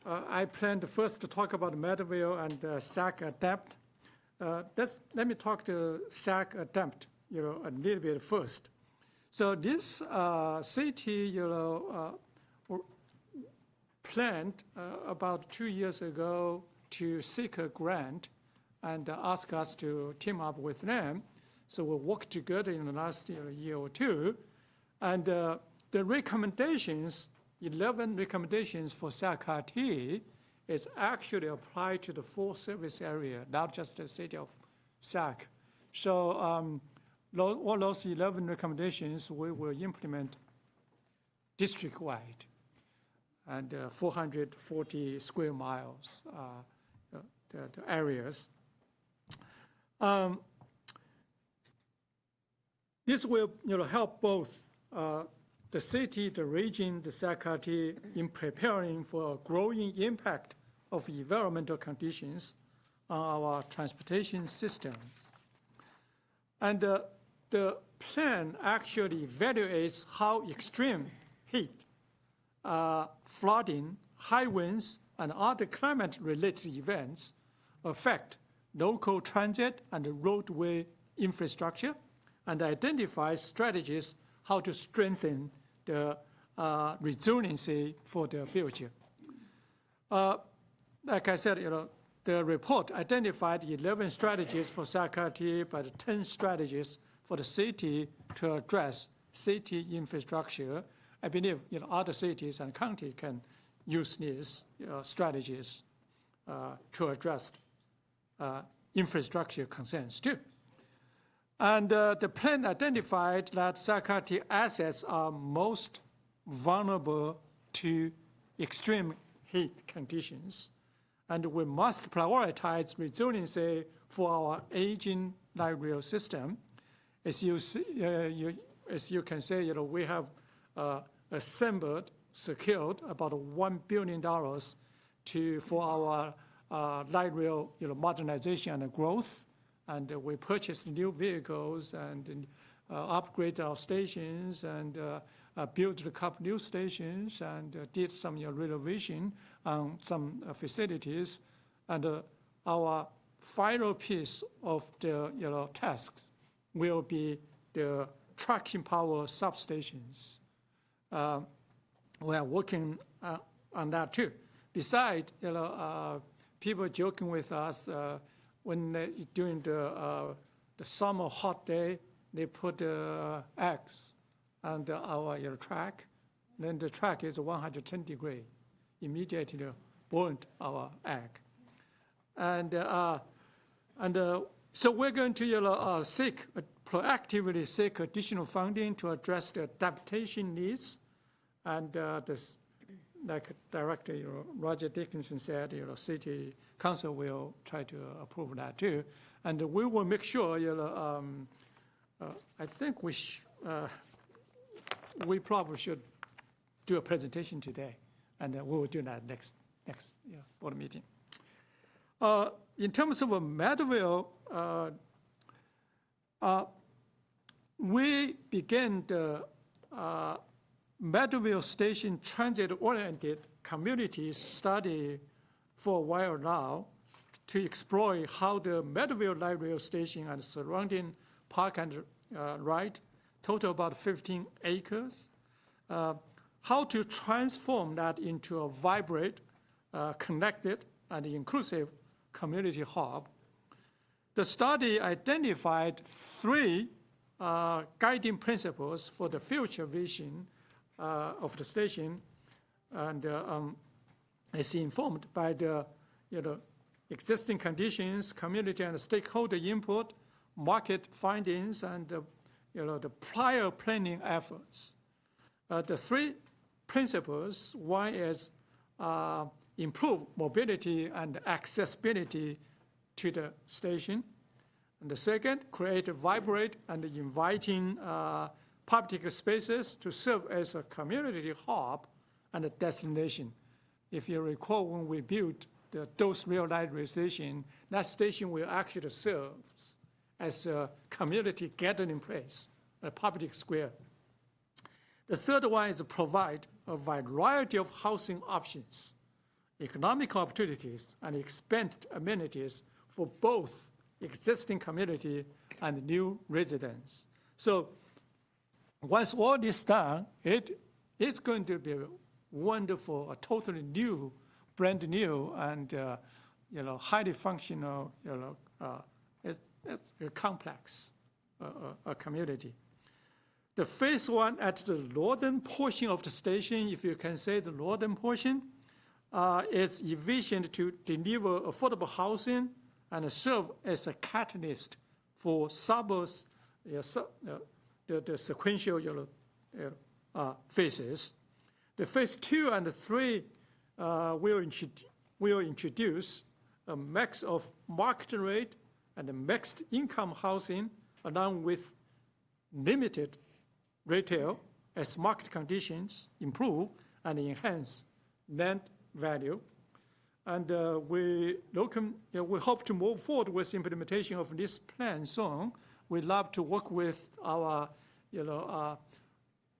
I plan to first to talk about Meadville and SAC Adapt. Let me talk to SAC Adapt, a little bit first. So this city, planned about 2 years ago to seek a grant and ask us to team up with them. So we worked together in the last year or two. And the recommendations, 11 recommendations for SAC-RT is actually applied to the full service area, not just the city of SAC. So all those 11 recommendations we will implement district-wide, and 440 square miles, the areas. This will help both the city, the region, the SAC-RT in preparing for a growing impact of environmental conditions on our transportation systems. And the plan actually evaluates how extreme heat, flooding, high winds, and other climate-related events affect local transit and roadway infrastructure, and identify strategies how to strengthen the resiliency for the future. Like I said, the report identified 11 strategies for Sacramento, but 10 strategies for the city to address city infrastructure. I believe other cities and counties can use these strategies to address infrastructure concerns too. And the plan identified that Sacramento assets are most vulnerable to extreme heat conditions, and we must prioritize resiliency for our aging light rail system. As you can see, we have secured about $1 billion for our light rail modernization and growth, and we purchased new vehicles and upgrade our stations and built a couple new stations and did some renovation on some facilities. And our final piece of the tasks will be the traction power substations. We are working on that too. Besides, people joking with us when during the summer hot day, they put eggs on our track. Then the track is 110 degrees, immediately burned our egg. And so we're going to proactively seek additional funding to address the adaptation needs. And like Director Roger Dickinson said, City Council will try to approve that too. And we will make sure, I think we probably should do a presentation today, and we will do that next board meeting. In terms of Meadville, we began the Meadville Station transit-oriented communities study for a while now to explore how the Meadville Light Rail Station and surrounding park and ride, total about 15 acres, how to transform that into a vibrant, connected, and inclusive community hub. The study identified 3 guiding principles for the future vision of the station, and is informed by the existing conditions, community and stakeholder input, market findings, and the prior planning efforts. The 3 principles: one is improve mobility and accessibility to the station. And the second, create vibrant and inviting public spaces to serve as a community hub and a destination. If you recall, when we built the Dose Rail Light Rail Station, that station will actually serve as a community gathering place, a public square. The third one is to provide a variety of housing options, economic opportunities, and expanded amenities for both existing community and new residents. So once all this done, it's going to be wonderful, a totally new, brand new, and highly functional, it's a complex community. The phase 1 at the northern portion of the station, if you can say the northern portion, is envisioned to deliver affordable housing and serve as a catalyst for suburbs, the sequential phases. The phase 2 and 3 will introduce a mix of market rate and mixed income housing, along with limited retail, as market conditions improve and enhance land value. And we hope to move forward with implementation of this plan soon. We love to work with our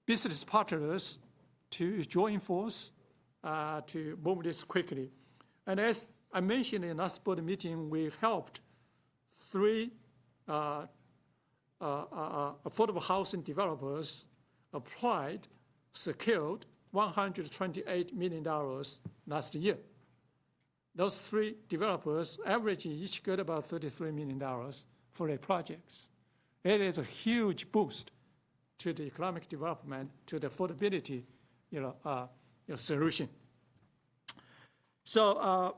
business partners to join force to move this quickly. And as I mentioned in last board meeting, we helped 3 affordable housing developers applied, secured $128 million last year. Those 3 developers average each get about $33 million for their projects. It is a huge boost to the economic development, to the affordability, solution. So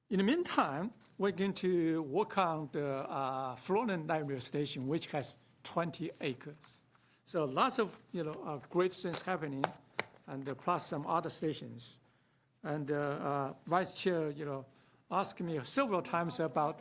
in the meantime, we're going to work on the Florence Light Rail Station, which has 20 acres. So lots of great things happening, and plus some other stations. And Vice Chair, asked me several times about.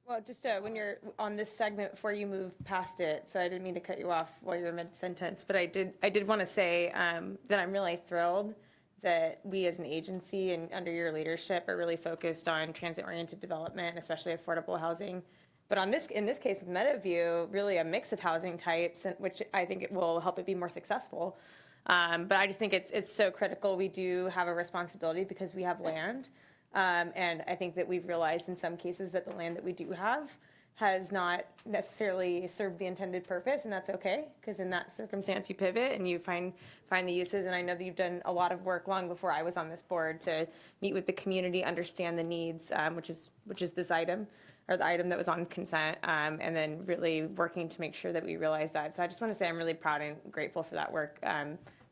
Well, just when you're on this segment before you move past it, so I didn't mean to cut you off while you're mid-sentence, but I did want to say that I'm really thrilled that we as an agency and under your leadership are really focused on transit-oriented development, especially affordable housing. But in this case, with Meadowview, really a mix of housing types, which I think it will help it be more successful. But I just think it's so critical. We do have a responsibility because we have land. And I think that we've realized in some cases that the land that we do have has not necessarily served the intended purpose, and that's okay, because in that circumstance you pivot and you find the uses. And I know that you've done a lot of work long before I was on this board to meet with the community, understand the needs, which is this item, or the item that was on consent, and then really working to make sure that we realize that. So I just want to say I'm really proud and grateful for that work.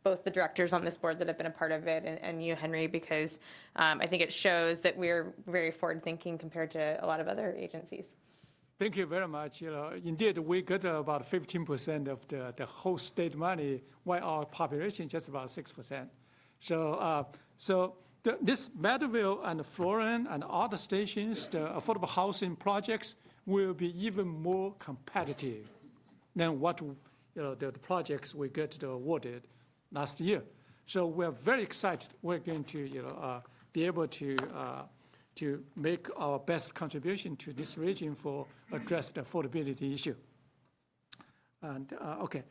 Both the directors on this board that have been a part of it and you, Henry, because I think it shows that we're very forward-thinking compared to a lot of other agencies. Thank you very much. Indeed, we get about 15% of the whole state money, while our population just about 6%. So this Meadowville and Florence and other stations, the affordable housing projects will be even more competitive than what the projects we get awarded last year. So we're very excited. We're going to be able to make our best contribution to this region for address the affordability issue. And okay,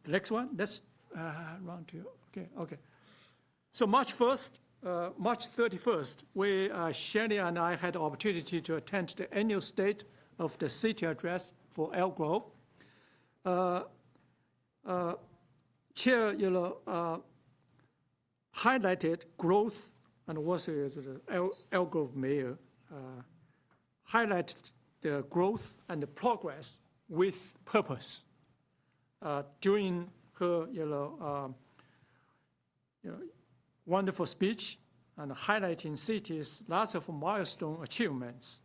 the next one. Let's run to okay. So March 31st, Shelley and I had the opportunity to attend the annual State of the City address for Elk Grove. Chair, highlighted growth, and also as the Elk Grove mayor, highlighted the growth and the progress with purpose. During her, wonderful speech and highlighting cities, lots of milestone achievements.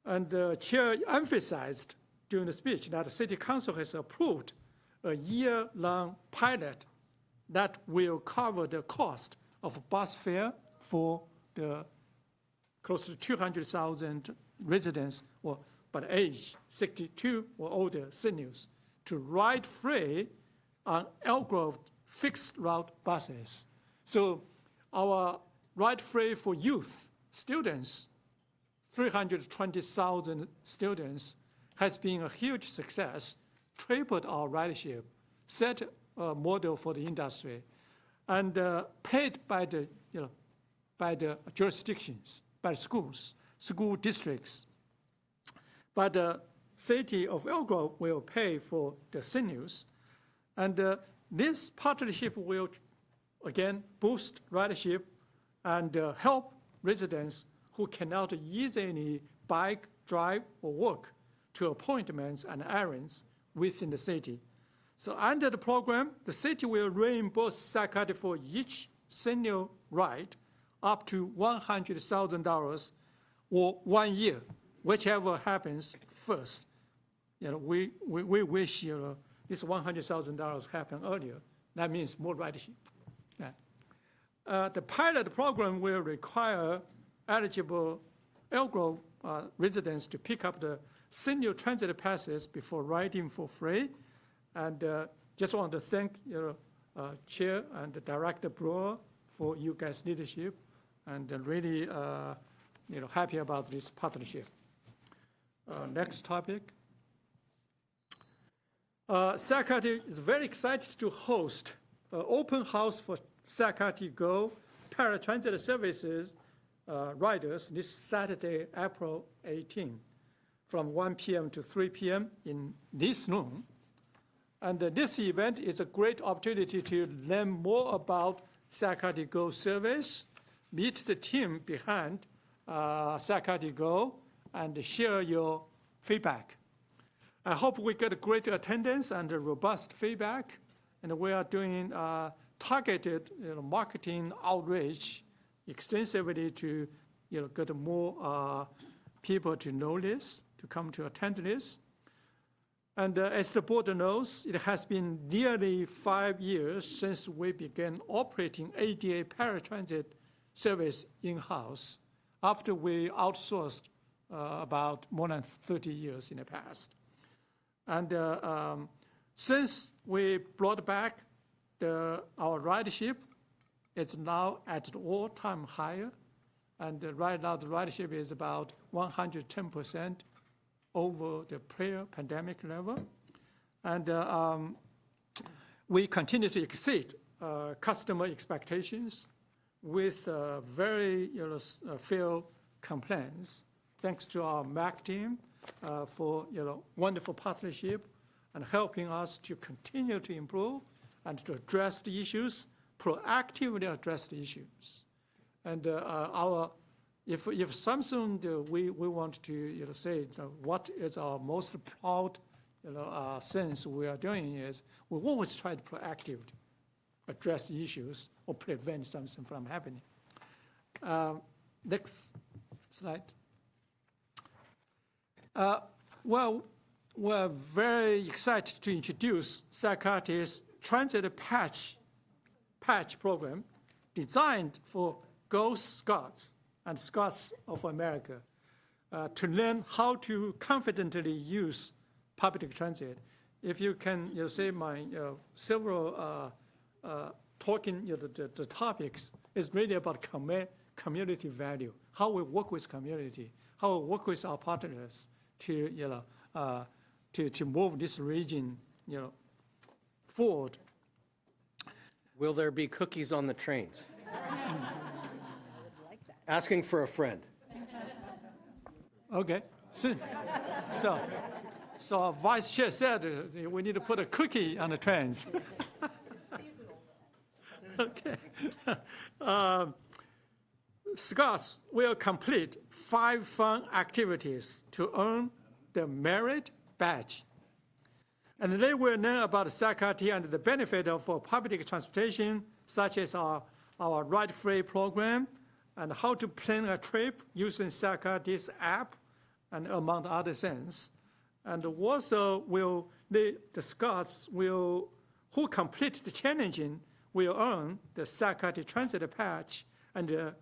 And the chair emphasized during the speech that the City Council has approved a year-long pilot that will cover the cost of bus fare for the close to 200,000 residents, but age 62 or older seniors, to ride free on Elk Grove fixed route buses. So our ride free for youth students, 320,000 students, has been a huge success, tripled our ridership, set a model for the industry, and paid by the jurisdictions, by schools, school districts. But the city of Elk Grove will pay for the seniors, and this partnership will again boost ridership and help residents who cannot easily bike, drive, or walk to appointments and errands within the city. So under the program, the city will reimburse Sac County for each senior ride up to $100,000 or 1 year, whichever happens first. We wish this $100,000 happen earlier. That means more ridership. Yeah. The pilot program will require eligible Elk Grove residents to pick up the senior transit passes before riding for free. And just want to thank Chair and Director Brewer for you guys' leadership, and really happy about this partnership. Next topic. Sac County is very excited to host an open house for Sac County Go paratransit services riders this Saturday, April 18, from 1 p.m. to 3 p.m. in this room. And this event is a great opportunity to learn more about Sacramento Go service, meet the team behind Sacramento Go, and share your feedback. I hope we get great attendance and robust feedback, and we are doing targeted marketing outreach extensively to get more people to know this, to come to attend this. And as the board knows, it has been nearly 5 years since we began operating ADA paratransit service in-house after we outsourced about more than 30 years in the past. And since we brought back our ridership, it's now at an all-time high. And right now, the ridership is about 110% over the pre-pandemic level. And we continue to exceed customer expectations with very few complaints, thanks to our MAC team for wonderful partnership and helping us to continue to improve and to address the issues, proactively address the issues. And if something we want to say what is our most proud sense we are doing is we always try to proactively address issues or prevent something from happening. Next slide. Well, we're very excited to introduce Sacramento's Transit Patch program designed for Girl Scouts and Scouts of America to learn how to confidently use public transit. If you can say my several talking, the topics is really about community value, how we work with community, how we work with our partners to move this region forward. Will there be cookies on the trains? Asking for a friend. Okay. So our vice chair said we need to put a cookie on the trains. Okay. Scouts will complete 5 fun activities to earn the merit badge. And they will learn about Sacramento and the benefit of public transportation, such as our ride-free program, and how to plan a trip using Sacramento's app, and among other things. And also the Scouts who complete the challenging will earn the Sacramento Transit Patch and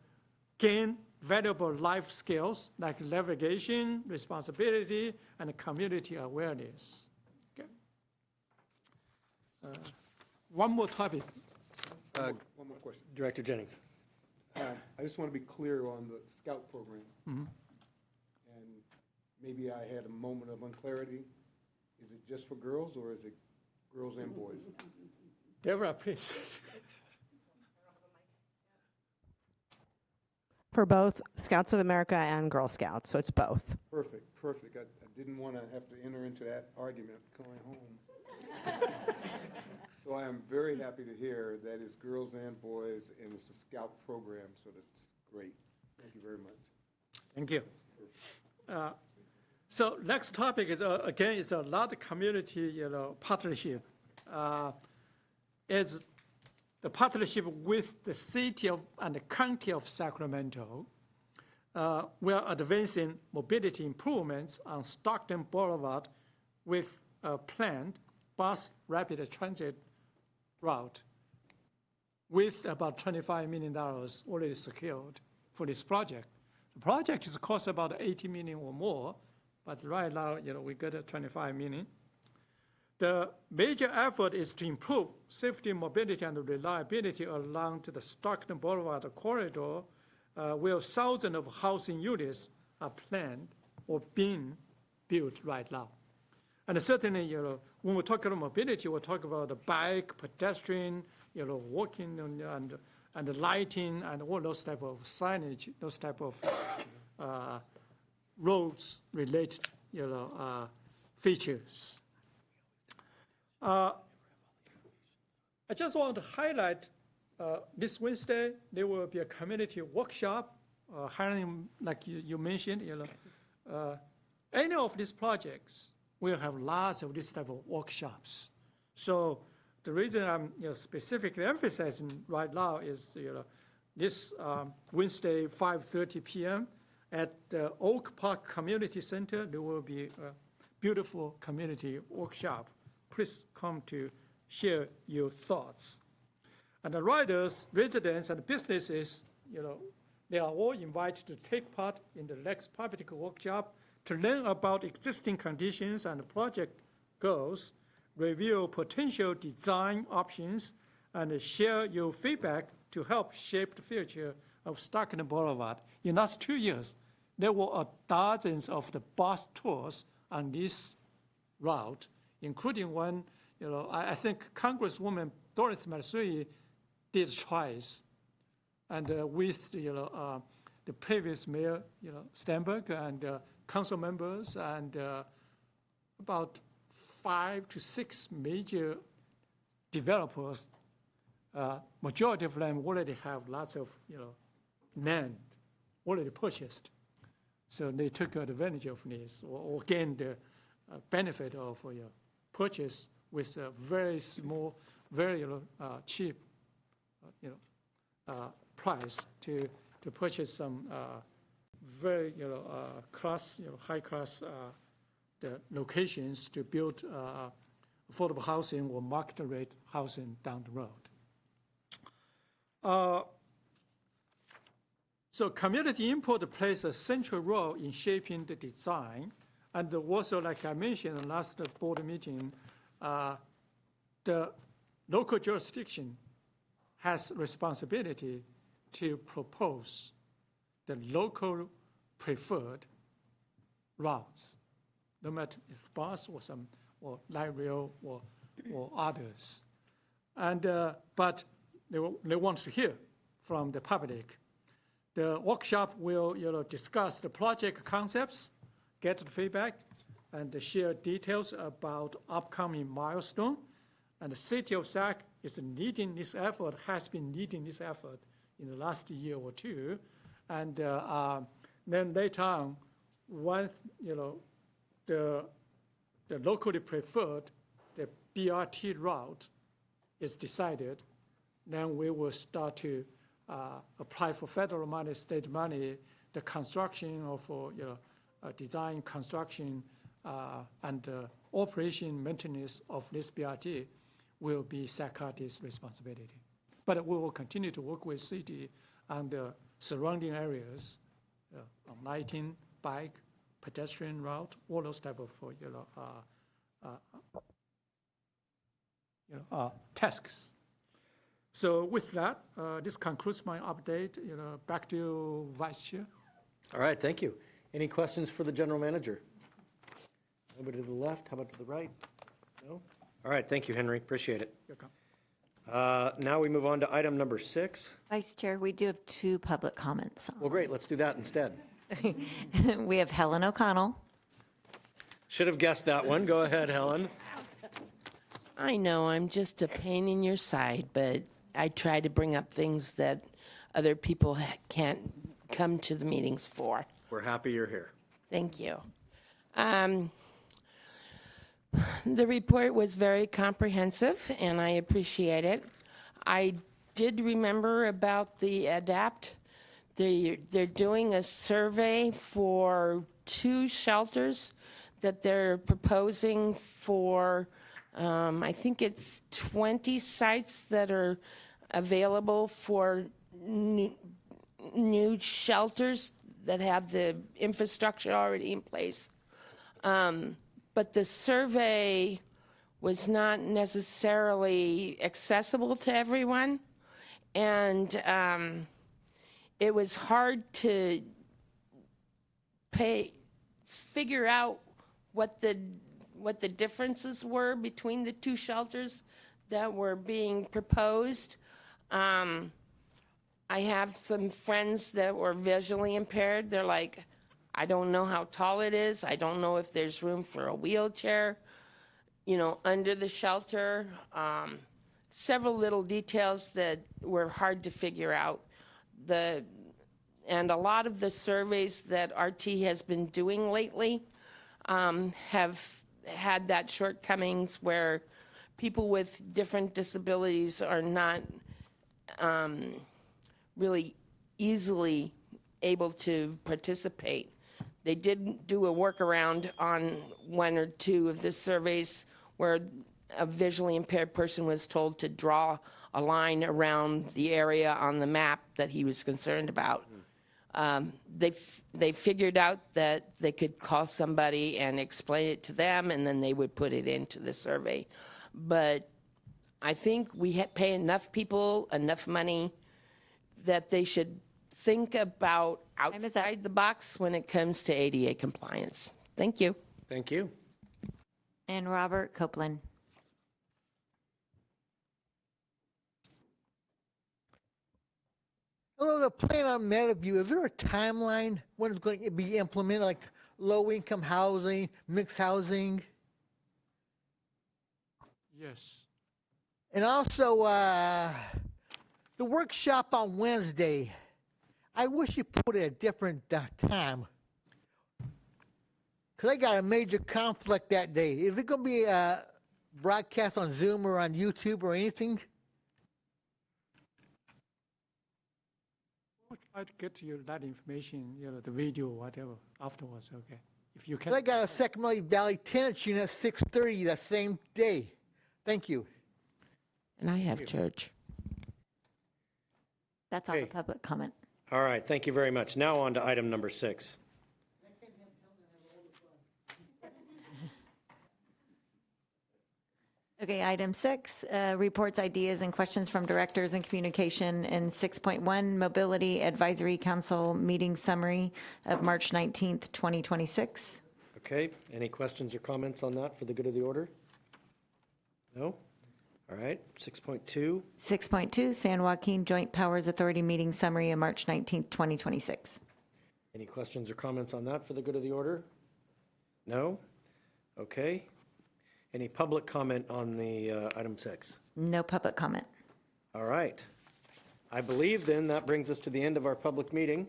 gain valuable life skills like navigation, responsibility, and community awareness. Okay. One more topic. One more question. Director Jennings. I just want to be clear on the Scout program. Mm-hmm. And maybe I had a moment of unclarity. Is it just for girls or is it girls and boys? Deborah, please. For both Scouts of America and Girl Scouts, so it's both. Perfect. I didn't want to have to enter into that argument going home. So I am very happy to hear that it's girls and boys, and it's a Scout program, so that's great. Thank you very much. Thank you. So next topic is, again, it's a lot of community, partnership. It's the partnership with the city and the county of Sacramento. We are advancing mobility improvements on Stockton Boulevard with a planned bus rapid transit route with about $25 million already secured for this project. The project is cost about $80 million or more, but right now, we got a $25 million. The major effort is to improve safety, mobility, and reliability along the Stockton Boulevard corridor, where thousands of housing units are planned or being built right now. And certainly, when we talk about mobility, we talk about the bike, pedestrian, walking, and the lighting and all those type of signage, those type of roads related, features. I just want to highlight this Wednesday, there will be a community workshop, hiring, like you mentioned, any of these projects will have lots of this type of workshops. So the reason I'm specifically emphasizing right now is this Wednesday, 5:30 p.m. at the Oak Park Community Center, there will be a beautiful community workshop. Please come to share your thoughts. And the riders, residents, and businesses, they are all invited to take part in the next public workshop to learn about existing conditions and project goals, review potential design options, and share your feedback to help shape the future of Stockton Boulevard. In the last 2 years, there were dozens of the bus tours on this route, including one, I think Congresswoman Dorothy Matsui did twice, and with the previous mayor, Stenberg, and council members, and about 5 to 6 major developers. Majority of them already have lots of land already purchased, so they took advantage of this or gained the benefit of purchase with a very small, very cheap price to purchase some very high class the locations to build affordable housing or market rate housing down the road. So community input plays a central role in shaping the design, and also, like I mentioned in the last board meeting, the local jurisdiction has responsibility to propose the local preferred routes, no matter if bus or light rail or others. And but they want to hear from the public. The workshop will discuss the project concepts, get the feedback, and share details about upcoming milestone. And the city of Sac is leading this effort, has been leading this effort in the last year or two. And then later on, once the locally preferred, the BRT route is decided, then we will start to apply for federal money, state money, the construction of design, construction, and operation maintenance of this BRT will be Sac County's responsibility. But we will continue to work with city and the surrounding areas on lighting, bike, pedestrian route, all those type of tasks. So with that, this concludes my update. Back to you, Vice Chair. All right, thank you. Any questions for the general manager? Nobody to the left? How about to the right? No? All right, thank you, Henry. Appreciate it. You're welcome. Now we move on to item number 6. Vice Chair, we do have 2 public comments. Well, great. Let's do that instead. We have Helen O'Connell. Should have guessed that one. Go ahead, Helen. I know I'm just a pain in your side, but I try to bring up things that other people can't come to the meetings for. We're happy you're here. Thank you. The report was very comprehensive, and I appreciate it. I did remember about the ADAPT. They're doing a survey for 2 shelters that they're proposing for, I think it's 20 sites that are available for new shelters that have the infrastructure already in place. But the survey was not necessarily accessible to everyone, and it was hard to figure out what the differences were between the 2 shelters that were being proposed. I have some friends that were visually impaired. They're like, I don't know how tall it is. I don't know if there's room for a wheelchair, under the shelter. Several little details that were hard to figure out. And a lot of the surveys that RT has been doing lately have had that shortcomings where people with different disabilities are not really easily able to participate. They did do a workaround on one or two of the surveys where a visually impaired person was told to draw a line around the area on the map that he was concerned about. They figured out that they could call somebody and explain it to them, and then they would put it into the survey. But I think we pay enough people enough money that they should think about outside the box when it comes to ADA compliance. Thank you. Thank you. And Robert Copeland. Hello, the plan on Meadowview, is there a timeline when it's going to be implemented, like low-income housing, mixed housing? Yes. And also, the workshop on Wednesday, I wish you put it at a different time. Because I got a major conflict that day. Is it going to be broadcast on Zoom or on YouTube or anything? We'll try to get you that information, the video, whatever, afterwards, okay? If you can. 'Cause I got a Sacramento Valley tenants unit at 6:30 that same day. Thank you. And I have church. That's all the public comment. All right, thank you very much. Now on to item number 6. Okay, item 6, reports, ideas, and questions from directors and communication. And 6.1, Mobility Advisory Council meeting summary of March 19th, 2026. Okay, any questions or comments on that for the good of the order? No? All right, 6.2. 6.2, San Joaquin Joint Powers Authority meeting summary of March 19th, 2026. Any questions or comments on that for the good of the order? No? Okay. Any public comment on the item 6? No public comment. All right. I believe then that brings us to the end of our public meeting,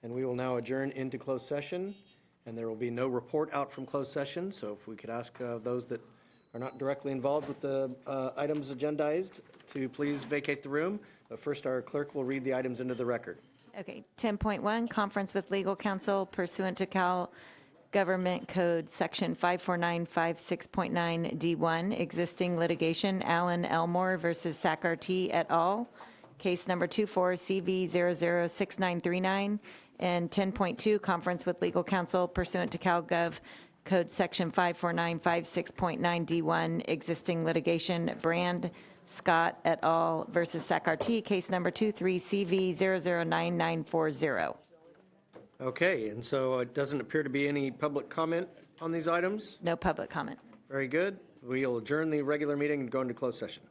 and we will now adjourn into closed session, and there will be no report out from closed session, so if we could ask those that are not directly involved with the items agendized to please vacate the room. But first, our clerk will read the items into the record. Okay, 10.1, conference with legal counsel pursuant to Cal Government Code Section 54956.9 D1, existing litigation, Allen Elmore versus SACRT et al., case number 24CV006939, and 10.2, conference with legal counsel pursuant to Cal Gov Code Section 54956.9 D1, existing litigation, Brand Scott et al. Versus SACRT, case number 23CV009940. Okay, and so it doesn't appear to be any public comment on these items? No public comment. Very good. We'll adjourn the regular meeting and go into closed session.